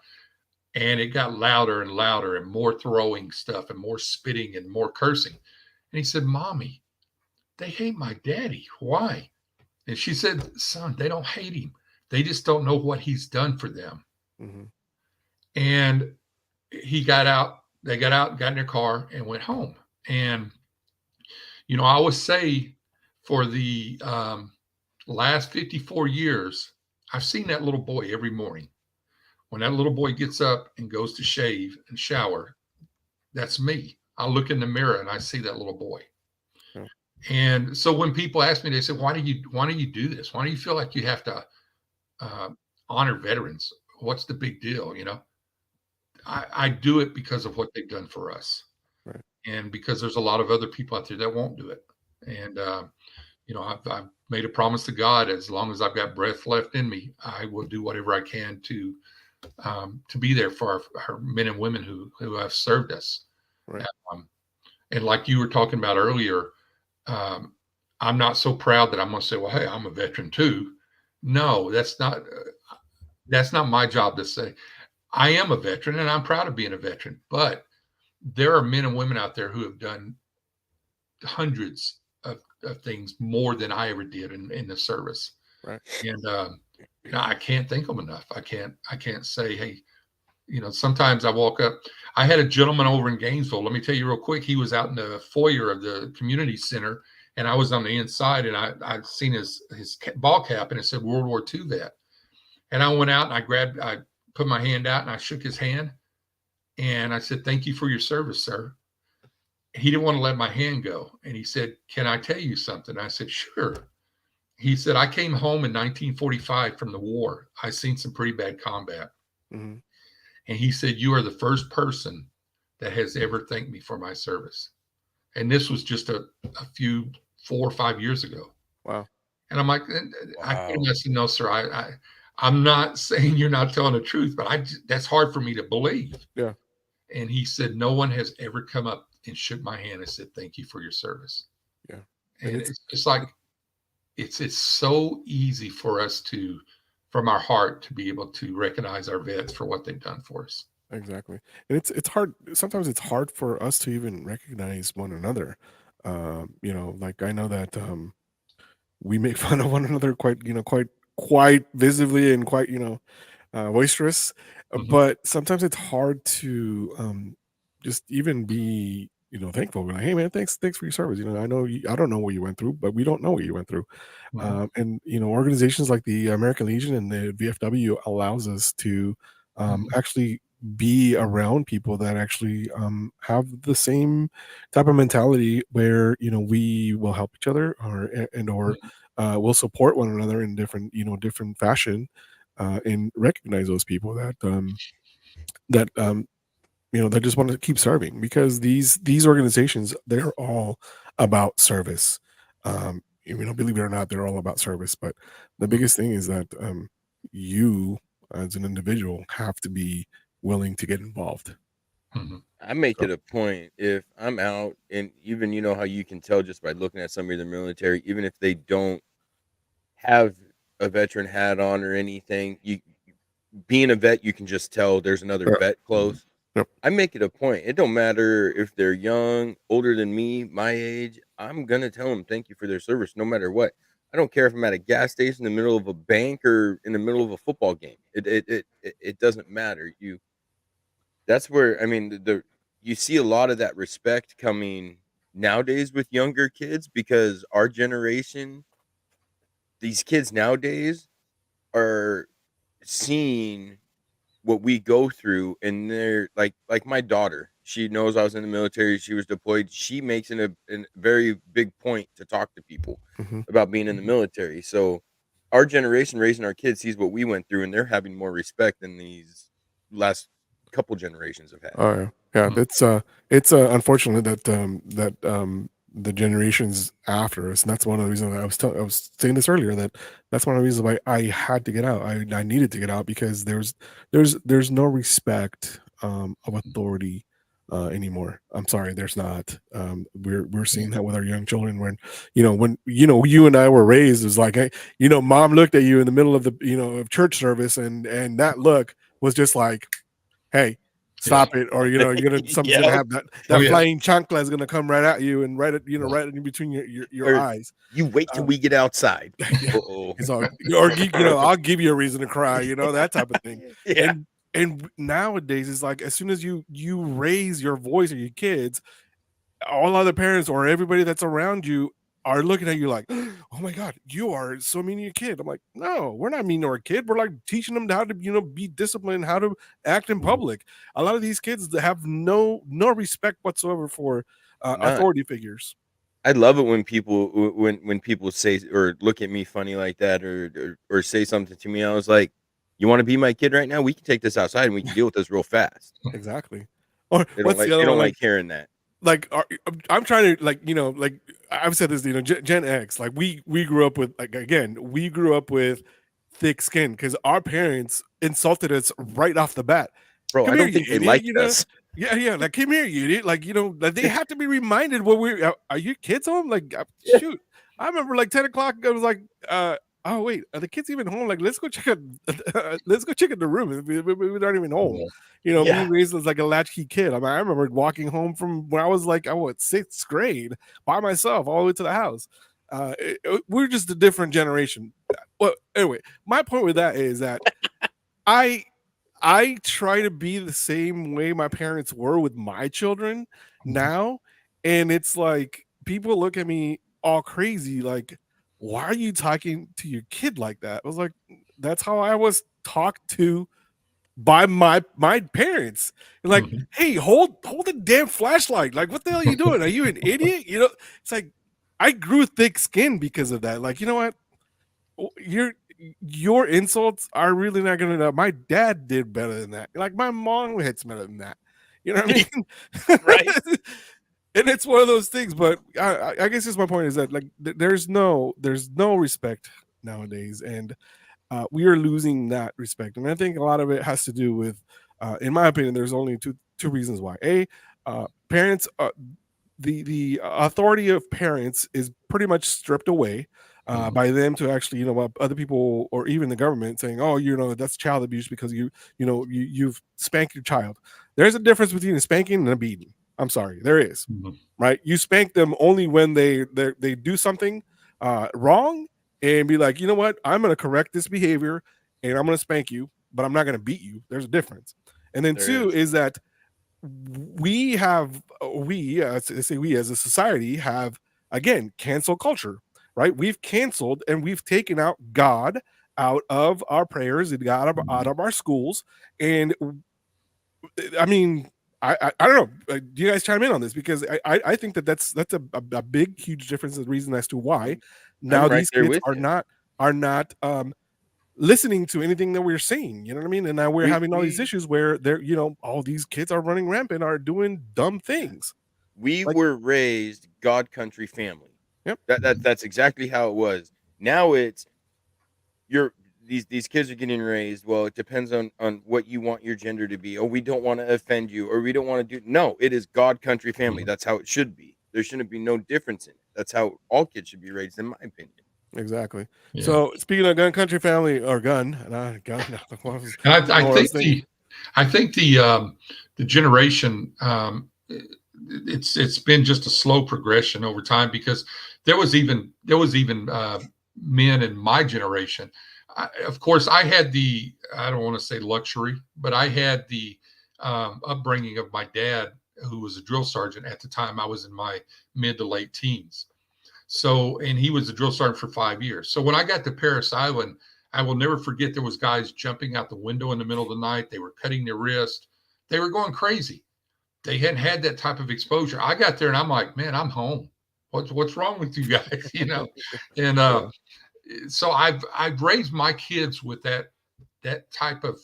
And it got louder and louder and more throwing stuff and more spitting and more cursing. And he said, "Mommy, they hate my daddy. Why?" And she said, "Son, they don't hate him. They just don't know what he's done for them." Mm-hmm. And he got out. They got out, got in their car, and went home. And, I always say for the last 54 years, I've seen that little boy every morning. When that little boy gets up and goes to shave and shower, that's me. I look in the mirror and I see that little boy. Yeah. And so when people ask me, they say, why do you do this? Why do you feel like you have to honor veterans? What's the big deal? I do it because of what they've done for us. Right. And because there's a lot of other people out there that won't do it. And, I've made a promise to God, as long as I've got breath left in me, I will do whatever I can to be there for our men and women who have served us. Right. And like you were talking about earlier, I'm not so proud that I'm going to say, well, hey, I'm a veteran too. No, that's not my job to say. I am a veteran and I'm proud of being a veteran, but there are men and women out there who have done hundreds of things more than I ever did in the service. Right. And I can't thank them enough. I can't say, hey, sometimes I walk up. I had a gentleman over in Gainesville. Let me tell you real quick. He was out in the foyer of the community center, and I was on the inside, and I'd seen his ball cap, and it said World War II vet. And I went out and I put my hand out and I shook his hand, and I said, "Thank you for your service, sir." He didn't want to let my hand go, and he said, "Can I tell you something?" I said, "Sure." He said, "I came home in 1945 from the war. I seen some pretty bad combat." Mm-hmm. And he said, "You are the first person that has ever thanked me for my service." And this was just a few 4 or 5 years ago. Wow. And I'm like, I told him, I said, "No, sir, I'm not saying you're not telling the truth, but that's hard for me to believe." Yeah. And he said, "No one has ever come up and shook my hand and said, 'Thank you for your service.'" Yeah. And it's just like, it's so easy for us to, from our heart, to be able to recognize our vets for what they've done for us. Exactly. And it's hard. Sometimes it's hard for us to even recognize one another. Like I know that we make fun of one another quite visibly and quite, boisterous. But sometimes it's hard to just even be, thankful. We're like, "Hey man, thanks for your service. I know I don't know what you went through, but we don't know what you went through." And organizations like the American Legion and the VFW allows us to actually be around people that actually have the same type of mentality where we will help each other or we'll support one another in different fashion, and recognize those people that just want to keep serving, because these organizations, they're all about service. Believe it or not, they're all about service. But the biggest thing is that you as an individual have to be willing to get involved. I make it a point, if I'm out, and even how you can tell just by looking at somebody in the military, even if they don't have a veteran hat on or anything, being a vet, you can just tell there's another vet close. Yep. I make it a point. It don't matter if they're young, older than me, my age. I'm gonna tell them thank you for their service, no matter what. I don't care if I'm at a gas station, in the middle of a bank, or in the middle of a football game. It doesn't matter. That's where, I mean, you see a lot of that respect coming nowadays with younger kids, because our generation, these kids nowadays, are seeing what we go through, and they're like my daughter. She knows I was in the military. She was deployed. She makes a very big point to talk to people about being in the military. So our generation raising our kids sees what we went through, and they're having more respect than these last couple generations have had. Oh yeah. It's unfortunate that the generations after us, and that's one of the reasons I was saying this earlier, that's one of the reasons why I had to get out. I needed to get out, because there's no respect of authority anymore. I'm sorry, there's not. We're seeing that with our young children, when you and I were raised, is like, hey, mom looked at you in the middle of the of church service, and that look was just like, "Hey, stop it," or something's gonna have that flying chancla is gonna come right at you, and right in between your eyes. You wait till we get outside. It's all, or I'll give you a reason to cry, that type of thing. Yeah. And nowadays it's like, as soon as you raise your voice at your kids, all other parents or everybody that's around you are looking at you like, "Oh my God, you are so mean to your kid." I'm like, "No, we're not mean to our kid. We're like teaching them how to, be disciplined, how to act in public." A lot of these kids have no respect whatsoever for authority figures. I love it when people say or look at me funny like that, or say something to me. I was like, "You want to be my kid right now? We can take this outside and we can deal with this real fast." Exactly. Or They what's the other don't one? like hearing that. Like, I'm trying to, like, I've said this, Gen X, like we grew up with, we grew up with thick skin, because our parents insulted us right off the bat. Bro, "Come I here, don't think you they idiot," liked us. Yeah, like, "Come here, you idiot." Like, like they have to be reminded, are your kids home? Like, shoot. I remember like 10 o'clock, I was like, "Oh wait, are the kids even home? Like, let's go check out the room. We're not even home." Me raised as like a latchkey kid. I remember walking home from when I was like, 6th grade by myself all the way to the house. We're just a different generation. Well, anyway, my point with that is that I I try to be the same way my parents were with my children now, and it's like people look at me all crazy, like, why are you talking to your kid like that? I was like, that's how I was talked to by my parents. Like, Mhm. hey, hold the damn flashlight. Like, what the hell are you doing? Are you an idiot? You know, it's like I grew thick skin because of that. Like, you know what? Your insults are really not gonna. My dad did better than that. Like my mom had better than that. You know what I mean? Right. And it's one of those things. But I guess just my point is that like there's no respect nowadays, and we are losing that respect. And I think a lot of it has to do with, in my opinion, there's only two reasons why. Parents. The authority of parents is pretty much stripped away by them to actually, other people or even the government saying, oh, that's child abuse because you've spanked your child. There's a difference between a spanking and a beating. I'm sorry, there is. Right? You spank them only when they do something wrong and be like, you know what, I'm going to correct this behavior and I'm going to spank you, but I'm not going to beat you. There's a difference. And then two is that we as a society have, again, cancel culture, right? We've canceled and we've taken out God out of our prayers and God out of our schools. And I mean, I don't know. Do you guys chime in on this? Because I think that's a big, huge difference. The reason as to why now I'm right these there kids with are you. not listening to anything that we're saying, you know what I mean? And now we're having all these issues where they're, all these kids are running rampant, are doing dumb things. We Like, were raised God country family. yep. That's exactly how it was. Now it's these kids are getting raised. Well, it depends on what you want your gender to be. Oh, we don't want to offend you, or we don't want to do. No, it is God country family. That's how it should be. There shouldn't be no difference in it. That's how all kids should be raised, in my opinion. Exactly. Yeah. So speaking of gun country family or gun, gun. And I think the generation it's been just a slow progression over time, because there was even men in my generation. Of course, I had I don't want to say luxury, but I had the upbringing of my dad, who was a drill sergeant at the time. I was in my mid to late teens. So, and he was a drill sergeant for 5 years. So when I got to Parris Island, I will never forget, there was guys jumping out the window in the middle of the night. They were cutting their wrist. They were going crazy. They hadn't had that type of exposure. I got there and I'm like, man, I'm home. What's wrong with you guys? And so I've raised my kids with that type of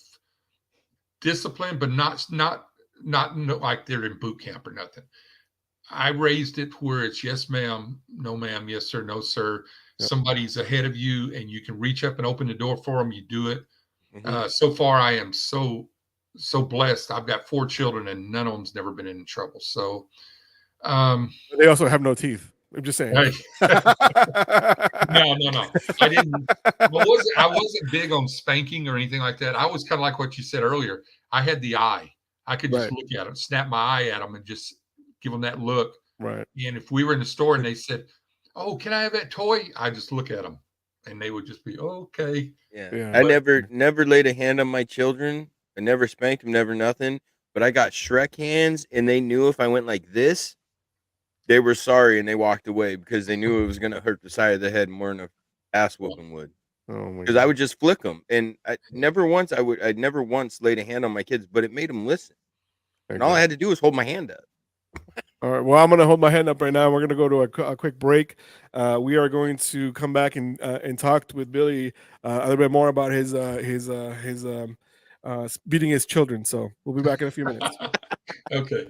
discipline, but not like they're in boot camp or nothing. I raised it where it's yes, ma'am, no, ma'am, yes, sir, no, sir. Yep. Somebody's ahead of you and you can reach up and open the door for them. You do it. So far, I am so blessed. I've got 4 children and none of them's never been in trouble. So they also have no teeth. I'm just saying. Right. No. I didn't. I wasn't big on spanking or anything like that. I was kind of like what you said earlier. I had the eye. I could just look at them, snap my eye at them, and just give them that look. Right. And if we were in the store and they said, "Oh, can I have that toy?" I just look at them, and they would just be okay. Yeah. I never laid a hand on my children. I never spanked them, never nothing. But I got Shrek hands, and they knew if I went like this, they were sorry and they walked away because they knew it was going to hurt the side of the head more than an ass whooping would. Because I would just flick them, and I'd never once laid a hand on my kids, but it made them listen. And all I had to do was hold my hand up. All right. Well, I'm going to hold my hand up right now. We're going to go to a quick break. We are going to come back and talk with Billy a little bit more about his beating his children. So we'll be back in a few minutes. Okay.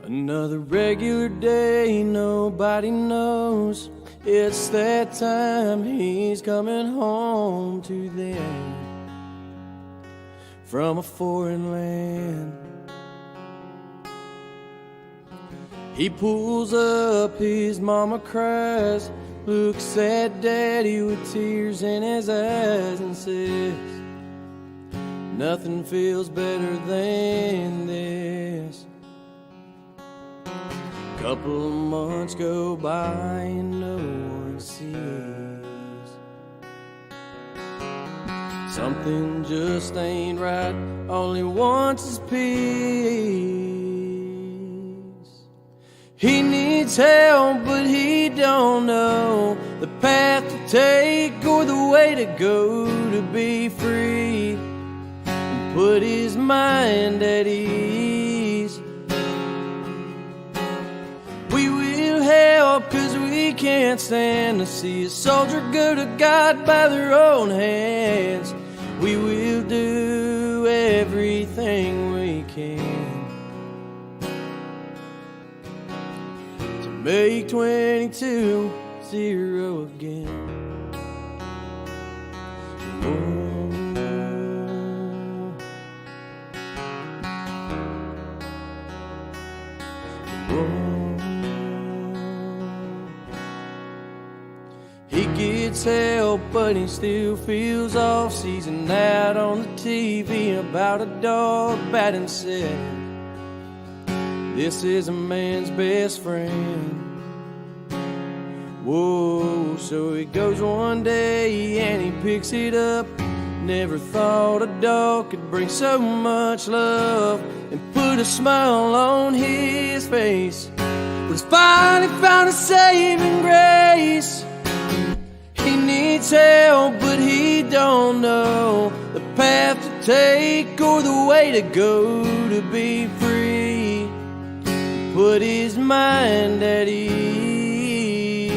Another regular day, nobody knows. It's that time, he's coming home to them from a foreign land. He pulls up, his mama cries, looks at daddy with tears in his eyes and says, Nothing feels better than this. Couple of months go by and no one sees. Something just ain't right, all he wants is peace. He needs help, but he don't know the path to take or the way to go to be free and put his mind at ease. We will help, 'cause we can't stand to see a soldier go to God by their own hands. We will do everything we can to make 22-0 again. He gets help, but he still feels off. Season out on the TV about a dog batting second. This is a man's best friend. Whoa, so he goes one day and he picks it up. Never thought a dog could bring so much love and put a smile on his face. But he's finally found a saving grace. He needs help, but he don't know the path to take or the way to go to be free. Put his mind at ease.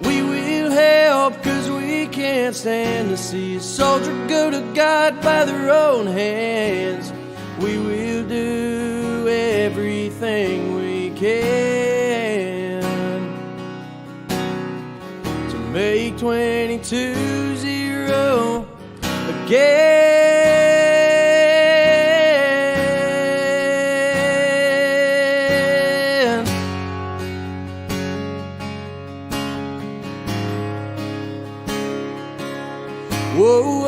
We will help, 'cause we can't stand to see a soldier go to God by their own hands. We will do everything we can to make 22-0 again. Whoa, whoa.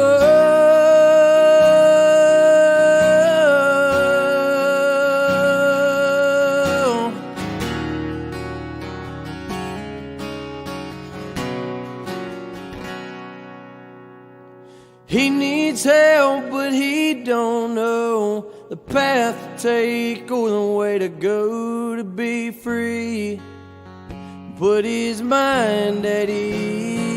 He needs help, but he don't know the path to take or the way to go to be free. Put his mind at ease.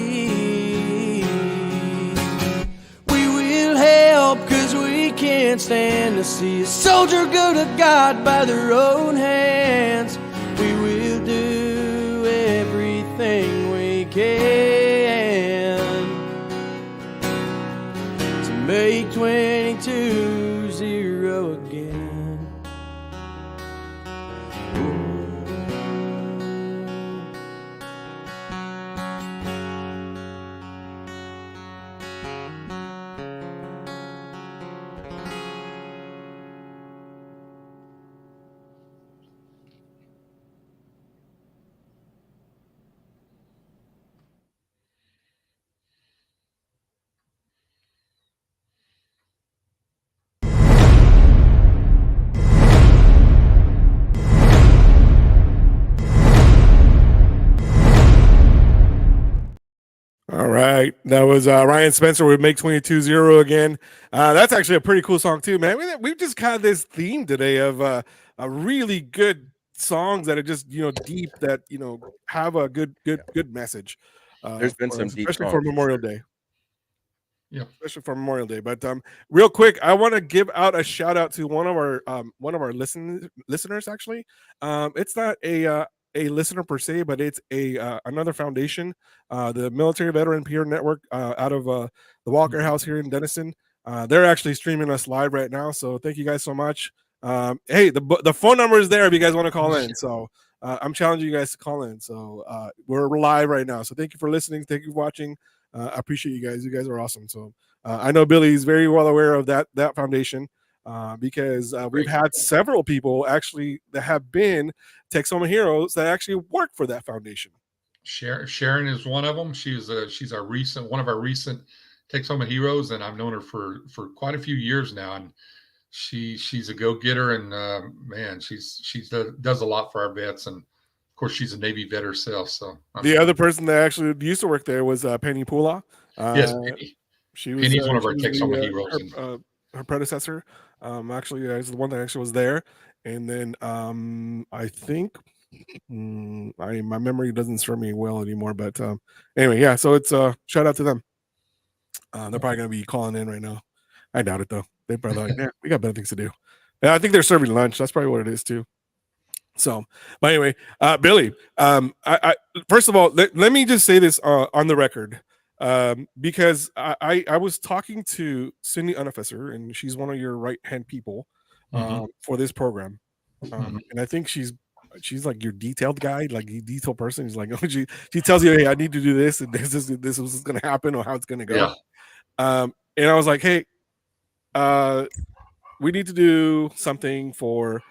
We will help, 'cause we can't stand to see a soldier go to God by their own hands. We will do everything we can to make 22-0 again. All right, that was Ryan Spencer with "Make 22-0 again." That's actually a pretty cool song too, man. We've just got this theme today of a really good songs that are just deep, that have a good message. There's been some deep especially songs for for Memorial sure. Day. Yeah, Especially for Memorial Day. But real quick, I want to give out a shout out to one of our listeners. Actually, it's not a listener per se, but it's another foundation, the Military Veteran Peer Network, out of the Walker House here in Denison. They're actually streaming us live right now, so thank you guys so much. Hey, the phone number is there if you guys want to call in. So I'm challenging you guys to call in. So we're live right now. So thank you for listening. Thank you for watching. I appreciate you guys. You guys are awesome. So I know Billy's very well aware of that foundation, because we've had several people actually that have been Texoma Heroes that actually work for that foundation. Sharon is one of them. She's one of our recent Texoma Heroes, and I've known her for quite a few years now, and she's a go-getter, and man, she does a lot for our vets, and of course she's a Navy vet herself. So the other person that actually used to work there was Penny Pula. Yes, Penny. She was Penny's one of our she was Texoma heroes. her predecessor. Actually, is the one that actually was there, and then I think my memory doesn't serve me well anymore. But anyway, yeah. So it's shout out to them. They're probably gonna be calling in right now. I doubt it though. They're probably like, yeah, we got better things to do. Yeah, I think they're serving lunch. That's probably what it is too. So, but anyway, Billy, I first of all, let me just say this on the record, because I was talking to Cindy Unofficer, and she's one of your right hand people for this program, and I think she's like your detailed guy, like your detailed person. She's like, oh, she tells you, hey, I need to do this, and this is going to happen, or how it's going to go. Yeah. And I was like, hey, we need to do something for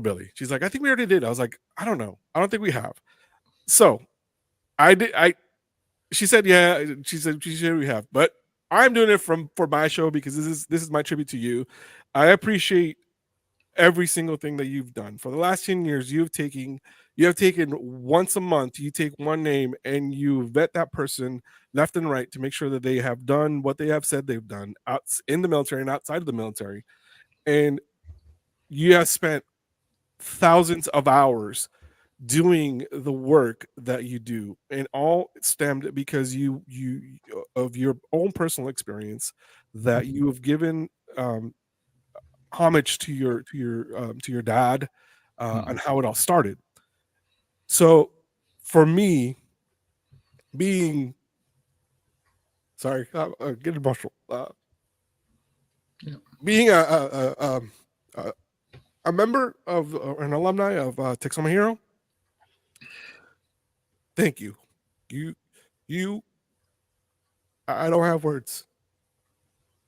Billy. She's like, I think we already did. I was like, I don't know. I don't think we have. So she said, yeah, she said we have, but I'm doing it for my show because this is my tribute to you. I appreciate every single thing that you've done for the last 10 years. You have taken once a month, you take one name and you vet that person left and right to make sure that they have done what they have said they've done out in the military and outside of the military. And you have spent thousands of hours doing the work that you do, and all stemmed because you of your own personal experience that you have given homage to your dad on how it all started. So for me, being get emotional, being a member of an alumni of Texoma Hero, thank you. I don't have words.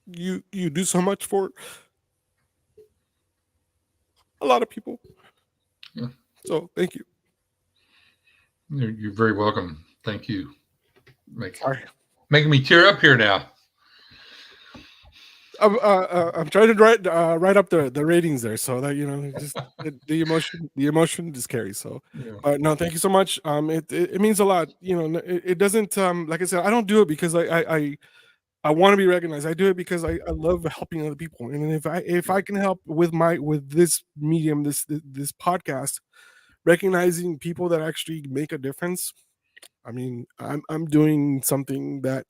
You do so much for a lot of people. Yeah. So thank you. You're very welcome. Thank you. Making me tear up here now. I'm trying to write up the ratings there, so that just the emotion just carries. So, no, thank you so much. It means a lot. It doesn't like I said, I don't do it because I want to be recognized. I do it because I love helping other people, and if I can help with this medium, this podcast, recognizing people that actually make a difference. I mean, I'm doing something that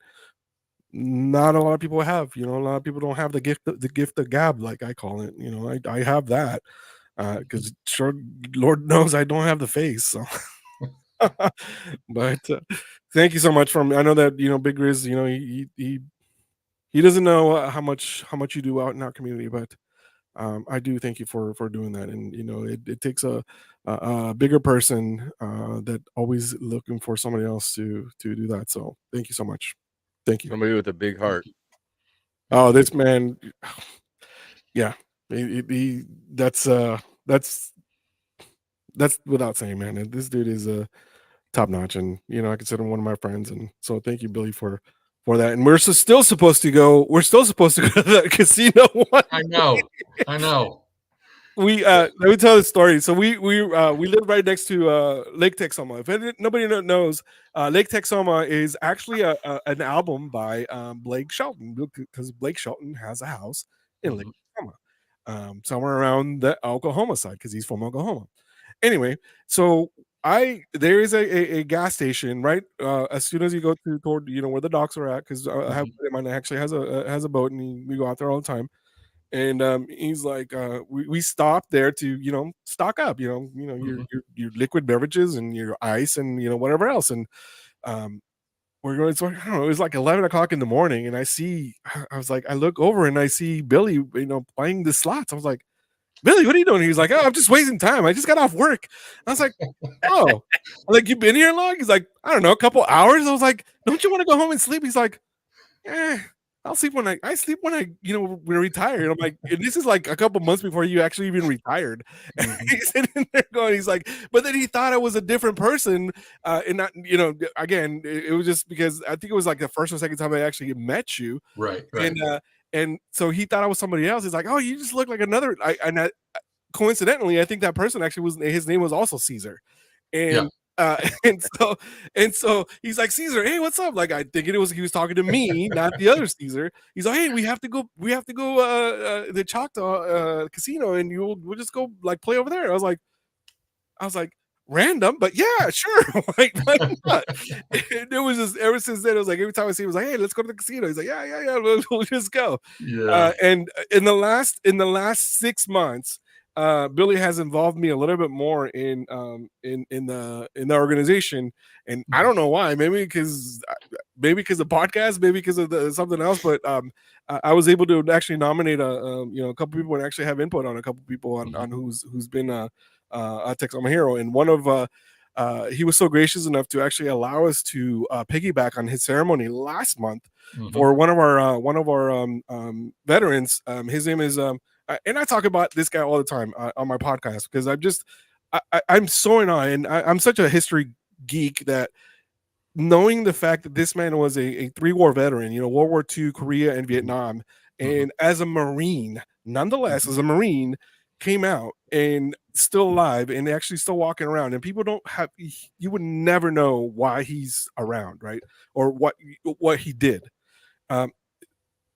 not a lot of people have. A lot of people don't have the gift of gab, like I call it. I have that because sure, Lord knows I don't have the face. So, but thank you so much. I know that Big Riz, he doesn't know how much you do out in our community, but I do thank you for doing that. And it takes a bigger person that always looking for somebody else to do that. So thank you so much. Thank you. Somebody with a big heart. Oh, this man, yeah, that's without saying, man. And this dude is top notch, and I consider him one of my friends. And so thank you, Billy, for that. And we're still supposed to go. We're still supposed to go to the casino. I know. Let me tell the story. So we live right next to Lake Texoma. If nobody knows, Lake Texoma is actually an album by Blake Shelton, because Blake Shelton has a house in Lake Texoma, somewhere around the Oklahoma side, because he's from Oklahoma. Anyway, so there is a gas station right as soon as you go toward where the docks are at, because I have mine actually has a boat, and we go out there all the time. And he's like, we stopped there to stock up, your liquid beverages and your ice and whatever else. And we're going. So I don't know. It was like 11 o'clock in the morning, and I look over and I see Billy, playing the slots. I was like, Billy, what are you doing? He's like, oh, I'm just wasting time. I just got off work. I was like, oh, I'm like, you been here long? He's like, I don't know, a couple hours. I was like, don't you want to go home and sleep? He's like, I'll sleep when I sleep when I, when I retire. And I'm like, and this is like a couple months before you actually even retired. And he's sitting there going, he's like, but then he thought I was a different person. And not, again, it was just because I think it was like the first or second time I actually met you. Right. And so he thought I was somebody else. He's like, oh, you just look like another. Coincidentally, I think that person actually his name was also Caesar. And and so he's like, Caesar, hey, what's up? Like, I think he was talking to me, not the other Caesar. He's like, hey, we have to go the Choctaw casino, and we'll just go like play over there. I was like, random, but yeah, sure. Why not? And it was just ever since then, it was like every time I see him, it was like, hey, let's go to the casino. He's like, yeah, we'll just go. And in the last 6 months, Billy has involved me a little bit more in the organization, and I don't know why. Maybe because of podcast, maybe because of something else. But I was able to actually nominate a couple people and actually have input on a couple people on who's been a Texas I'm a Hero, and one of he was so gracious enough to actually allow us to piggyback on his ceremony last month for one of our veterans. His name is and I talk about this guy all the time on my podcast because I'm so in awe, and I'm such a history geek that knowing the fact that this man was a 3-war veteran, World War II, Korea, and Vietnam, and as a Marine, nonetheless, as a Marine, came out and still alive and actually still walking around, and people you would never know why he's around, right? Or what he did.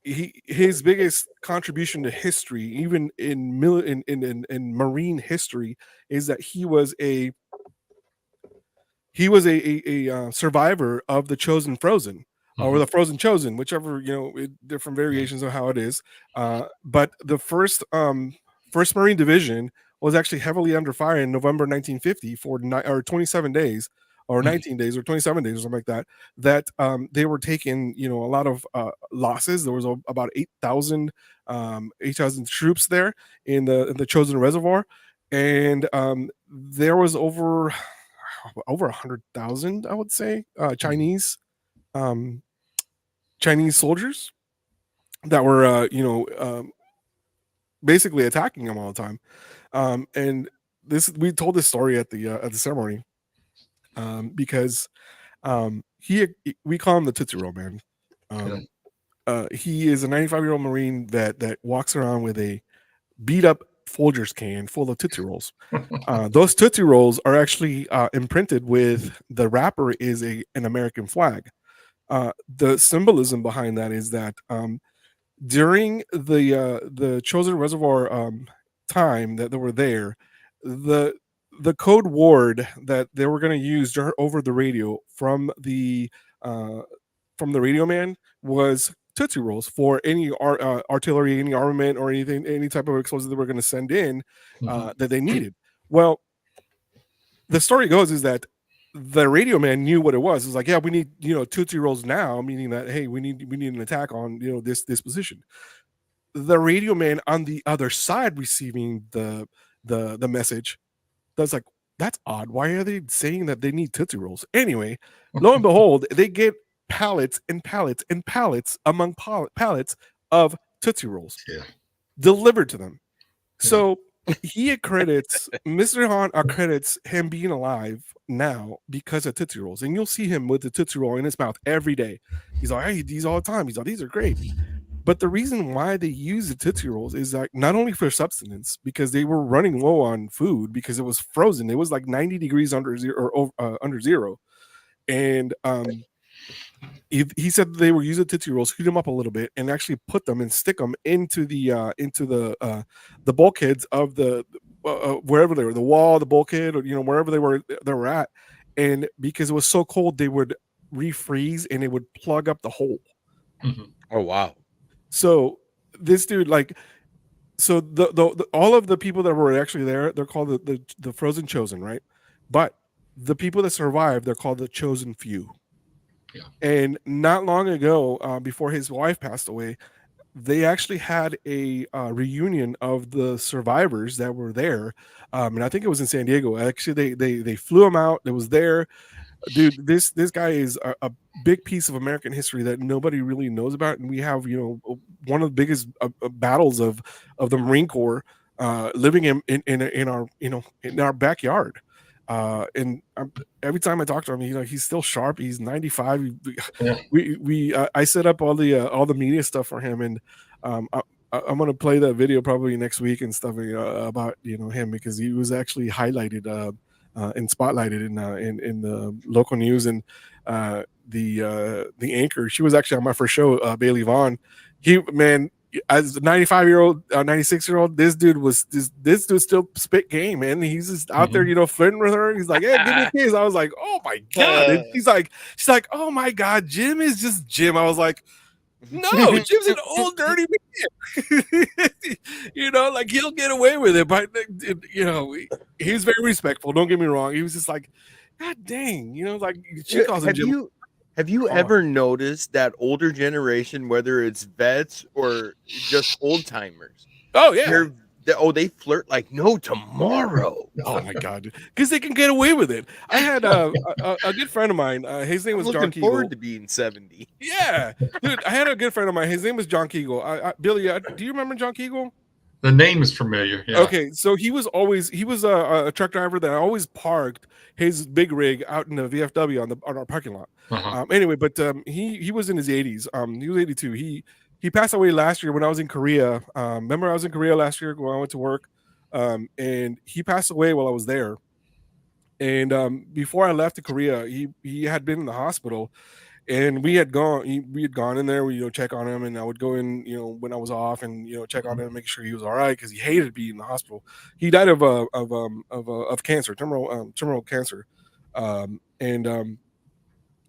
His biggest contribution to history, even in Marine history, is that he was a survivor of the Chosen Frozen, or the Frozen Chosen, whichever, different variations of how it is. But the first Marine Division was actually heavily under fire in November 1950 for 27 days, or 19 days, or 27 days, or something like that. They were taking, a lot of losses. There was about 8,000 troops there in the Chosen Reservoir, and there was over 100,000, I would say, Chinese soldiers that were basically attacking him all the time. And we told this story at the ceremony because we call him the Tootsie Roll Man. He is a 95-year-old Marine that walks around with a beat up Folgers can full of Tootsie Rolls. Those Tootsie Rolls are actually imprinted with the wrapper is an American flag. The symbolism behind that is that during the Chosen Reservoir time that they were there, the code word that they were going to use over the radio from the radio man was Tootsie Rolls for any artillery, any armament, or anything, any type of explosive that we're going to send in that they needed. Well, the story goes is that the radio man knew what it was. It's like, yeah, we need Tootsie Rolls now, meaning that, hey, we need an attack on this position. The radio man on the other side receiving the message, that's like, that's odd. Why are they saying that they need Tootsie Rolls? Anyway, lo and behold, they get pallets and pallets and pallets among pallets of Tootsie Rolls delivered to them. So he accredits Mr. Hahn accredits him being alive now because of Tootsie Rolls, and you'll see him with the Tootsie Roll in his mouth every day. He's like, I eat these all the time. He's like, these are great. But the reason why they use the Tootsie Rolls is like not only for subsistence, because they were running low on food because it was frozen. It was like 90 degrees under zero, and he said they were using Tootsie Rolls, heat them up a little bit, and actually put them and stick them into the bulkheads of the wherever they were, the wall, the bulkhead, or wherever they were at. And because it was so cold, they would refreeze and it would plug up the hole. Oh wow! So this dude, like, so the all of the people that were actually there, they're called the Frozen Chosen, right? But the people that survived, they're called the Chosen Few. Yeah. And not long ago, before his wife passed away, they actually had a reunion of the survivors that were there, and I think it was in San Diego. Actually, they flew them out. It was there. dude, this guy is a big piece of American history that nobody really knows about, and we have, you know, one of the biggest battles of the Marine Corps living in our, you know, in our backyard. And every time I talk to him, you know, he's still sharp. He's 95. Yeah. I set up all the media stuff for him, and I'm gonna play that video probably next week and stuff about, you know, him, because he was actually highlighted and spotlighted in the local news, and the anchor, she was actually on my first show, Bailey Vaughn. Man, as a 95-year-old, 96-year-old, this dude still spit game, man. He's just out there, you know, flirting with her. He's like, "Hey, give me a kiss." I was like, "Oh my god!" And she's like, "Oh my god, Jim is just Jim." I was like, "No, Jim's an old dirty man." You know, like, he'll get away with it, but you know, he was very respectful. Don't get me wrong. He was just like, "God dang," you know, like, she calls him Jim. Have you ever noticed that older generation, whether it's vets or just old timers? Oh yeah. They flirt like no tomorrow. Oh my god, because they can get away with it. I had a good friend of mine. His name was John Looking Kegel. forward to being 70. Yeah, dude, I had a good friend of mine. His name was John Kegel. Billy, do you remember John Kegel? The name is familiar. Yeah. Okay, so he was a truck driver that always parked his big rig out in the VFW on our parking lot. Anyway, but he was in his 80s. He was 82. He passed away last year when I was in Korea. Remember, I was in Korea last year when I went to work, and he passed away while I was there. And before I left to Korea, he had been in the hospital. And we had gone in there, we, you know, check on him, and I would go in, you know, when I was off, and, you know, check on him and make sure he was all right, because he hated being in the hospital. He died of cancer, terminal cancer, and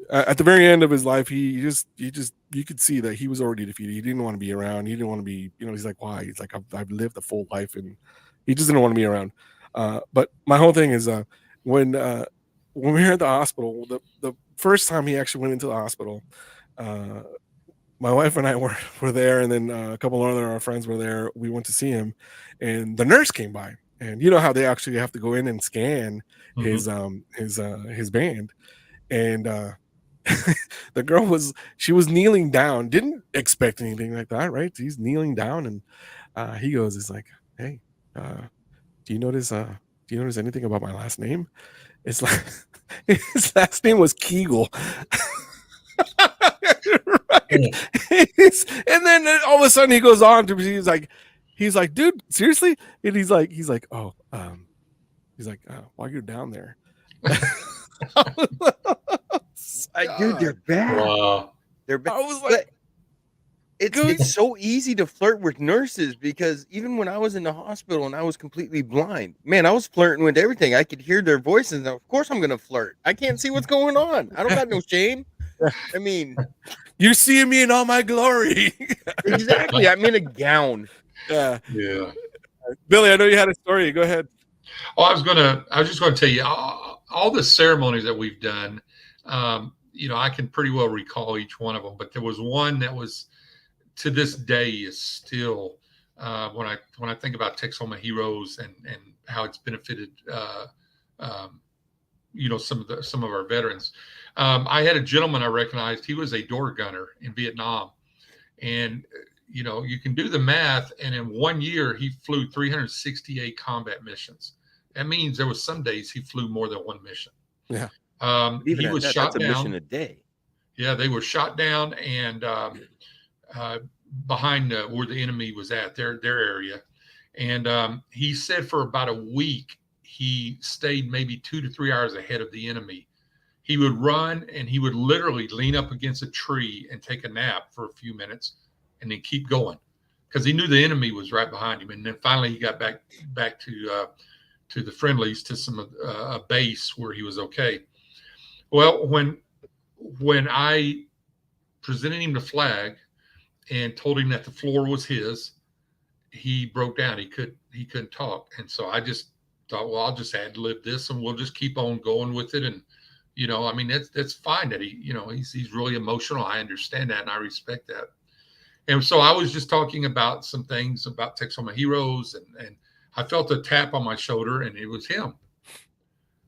at the very end of his life, he just you could see that he was already defeated. He didn't want to be around. He didn't want to be, you know, he's like, why? He's like, I've lived a full life, and he just didn't want to be around. But my whole thing is, when we were at the hospital, the first time he actually went into the hospital, my wife and I were there, and then a couple of our friends were there. We went to see him, and the nurse came by, and you know how they actually have to go in and scan his band, and the girl was kneeling down, didn't expect anything like that, right? He's kneeling down, and he goes, "It's like, hey, do you notice anything about my last name?" It's like, his last name was Kegel. Right? And then all of a sudden he goes on to, he's like, "Dude, seriously?" And he's like, "Oh, while you're down there." Dude, they're bad. Wow. They're bad. I was like, it's so easy to flirt with nurses, because even when I was in the hospital and I was completely blind, man, I was flirting with everything. I could hear their voices, and of course I'm gonna flirt. I can't see what's going on. I don't got no shame. I mean, you're seeing me in all my glory. Exactly. I'm in a gown. Yeah. Billy, I know you had a story. Go ahead. Oh, I was just going to tell you all the ceremonies that we've done. You know, I can pretty well recall each one of them, but there was one that was, to this day, is still, when I think about Texoma Heroes and how it's benefited, you know, some of our veterans. I had a gentleman I recognized. He was a door gunner in Vietnam, and you know, you can do the math, and in 1 year he flew 368 combat missions. That means there was some days he flew more than one mission. Yeah. Even he was shot down. That's a mission a day. Yeah, they were shot down, and behind where the enemy was at, their area. And he said for about a week he stayed maybe 2 to 3 hours ahead of the enemy. He would run, and he would literally lean up against a tree and take a nap for a few minutes, and then keep going, because he knew the enemy was right behind him. And then finally he got back to the friendlies, to some a base where he was okay. Well, when I presented him the flag and told him that the floor was his, he broke down. He couldn't talk. And so I just thought, well, I'll just ad-lib this, and we'll just keep on going with it. And, you know, I mean, that's fine that he's really emotional. I understand that, and I respect that. And so I was just talking about some things about Texoma Heroes, and I felt a tap on my shoulder, and it was him.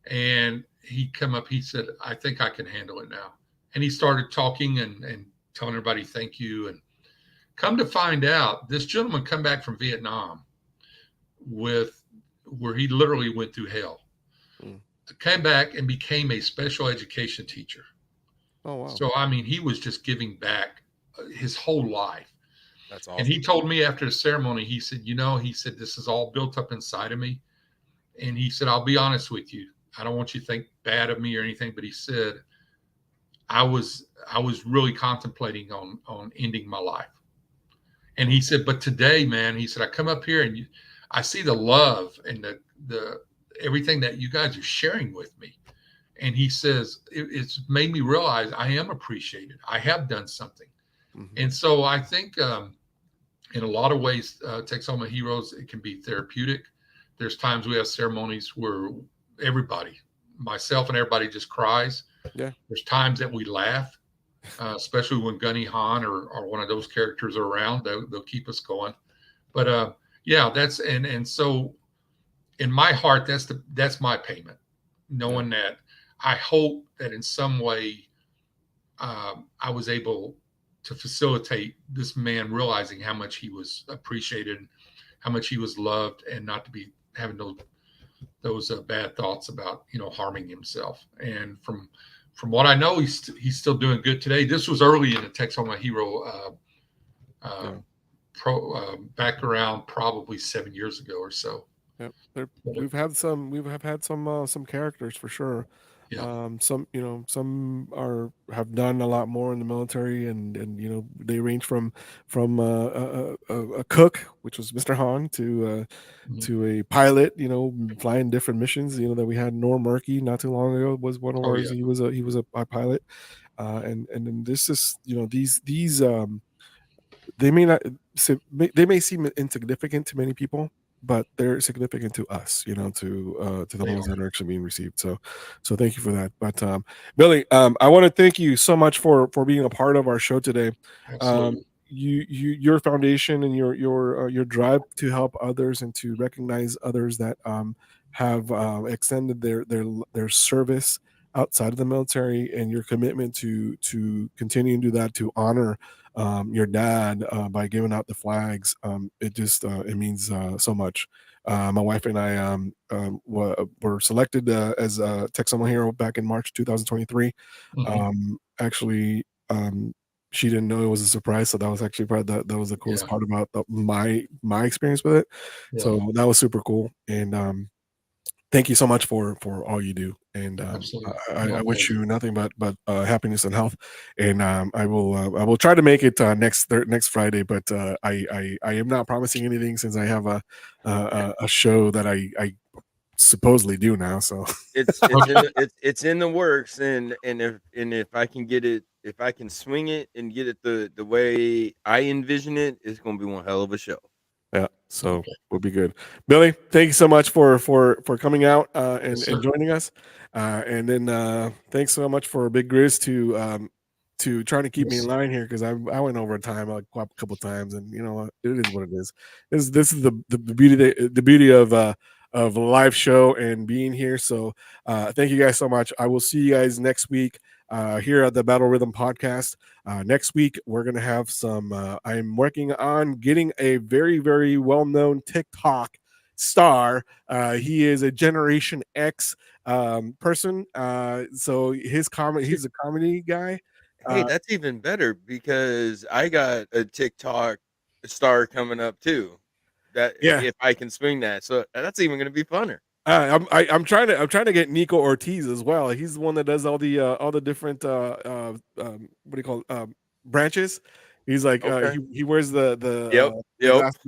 And he come up, he said, I think I can handle it now. And he started talking and telling everybody thank you. And come to find out, this gentleman come back from Vietnam with where he literally went through hell. Came back and became a special education teacher. Oh wow! So I mean, he was just giving back his whole life. That's awesome. And he told me after the ceremony, he said, he said, this is all built up inside of me. And he said, I'll be honest with you. I don't want you to think bad of me or anything, but he said, I was really contemplating on ending my life. And he said, but today, man, he said, I come up here and I see the love and the everything that you guys are sharing with me. And he says, it's made me realize I am appreciated. I have done something. And so I think in a lot of ways, Texoma Heroes, it can be therapeutic. There's times we have ceremonies where everybody, myself and everybody, just cries. Yeah. There's times that we laugh, especially when Gunny Han or one of those characters are around. They'll keep us going. But yeah, that's and so in my heart, that's my payment, knowing that I hope that in some way I was able to facilitate this man realizing how much he was appreciated, how much he was loved, and not to be having those bad thoughts about harming himself. And from what I know, he's still doing good today. This was early in the Texoma Hero back around probably 7 years ago or so. Yep. We've had some characters for sure. Yeah. Some have done a lot more in the military, and they range from a cook, which was Mr. Han, to a pilot, flying different missions. That we had Norm Murky not too long ago was one of ours. Yeah. He was a pilot, and then this is these they may seem insignificant to many people, but they're significant to us, to the ones that are actually being received. So thank you for that. But Billy, I want to thank you so much for being a part of our show today. Absolutely. Your foundation and your drive to help others and to recognize others that have extended their service outside of the military, and your commitment to continue to do that, to honor your dad by giving out the flags. It just it means so much. My wife and I were selected as a Texoma Hero back in March 2023. Actually, she didn't know it was a surprise, so that was actually that was the coolest part about my experience with it. So that was super cool, and thank you so much for all you do. And I wish you nothing but happiness and health. And I will try to make it next Friday, but I am not promising anything since I have a show that I supposedly do now. So it's in the works, and if I can get it, if I can swing it and get it the way I envision it, it's going to be one hell of a show. Yeah, so we'll be good. Billy, thank you so much for coming out and joining us. And then thanks so much for Big Grizz to trying to keep me in line here, because I went over time like a couple times, and it is what it is. This is the beauty of a live show and being here. So thank you guys so much. I will see you guys next week here at the Battle Rhythm Podcast. Next week, we're going to have some, I'm working on getting a very, very well-known TikTok star. He is a Generation X person. So he's a comedy guy. Hey, that's even better, because I got a TikTok star coming up too. That if I can swing that, so that's even going to be funner. I'm trying to get Nico Ortiz as well. He's the one that does all the different what do you call it? Branches. He's like he wears the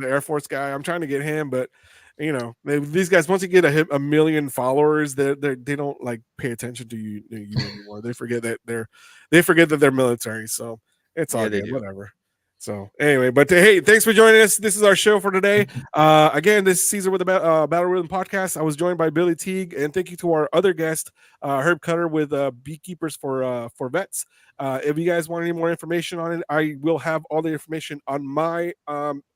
Air Force guy. I'm trying to get him, but these guys, once you get a million followers, they don't like pay attention to you anymore. They forget that they're military. So it's all good, whatever. So anyway, but hey, thanks for joining us. This is our show for today. Again, this is Caesar with the Battle Rhythm Podcast. I was joined by Billy Teague, and thank you to our other guest, Herb Kuter with Beekeepers for Vets. If you guys want any more information on it, I will have all the information on my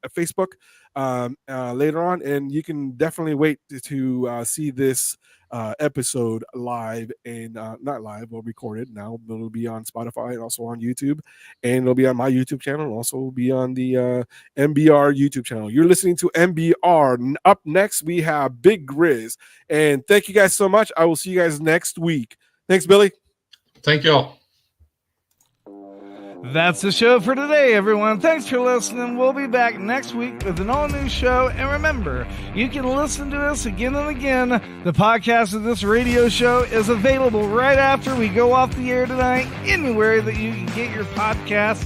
Facebook later on, and you can definitely wait to see this episode live and not live, or recorded now, but it'll be on Spotify and also on YouTube, and it'll be on my YouTube channel, and also be on the MBR YouTube channel. You're listening to MBR. Up next, we have Big Grizz, and thank you guys so much. I will see you guys next week. Thanks, Billy. Thank y'all. That's the show for today, everyone. Thanks for listening. We'll be back next week with an all-new show. And remember, you can listen to us again and again. The podcast of this radio show is available right after we go off the air tonight, anywhere that you can get your podcast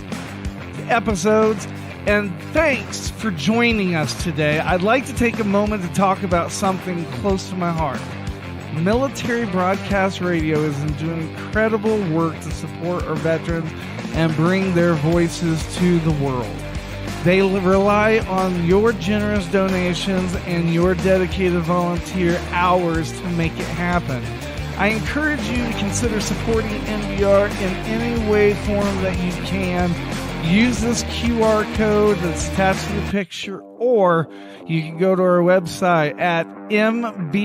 episodes. And thanks for joining us today. I'd like to take a moment to talk about something close to my heart. Military Broadcast Radio is doing incredible work to support our veterans and bring their voices to the world. They rely on your generous donations and your dedicated volunteer hours to make it happen. I encourage you to consider supporting NBR in any way, form that you can. Use this QR code that's attached to the picture, or you can go to our website at mbradio.us.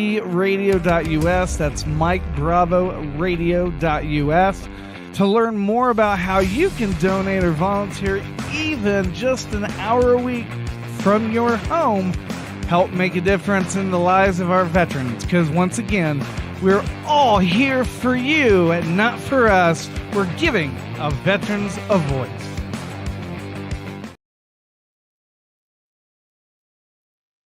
That's Mike Bravo Radio.us to learn more about how you can donate or volunteer even just an hour a week from your home. Help make a difference in the lives of our veterans, because once again, we're all here for you and not for us. We're giving our veterans a voice.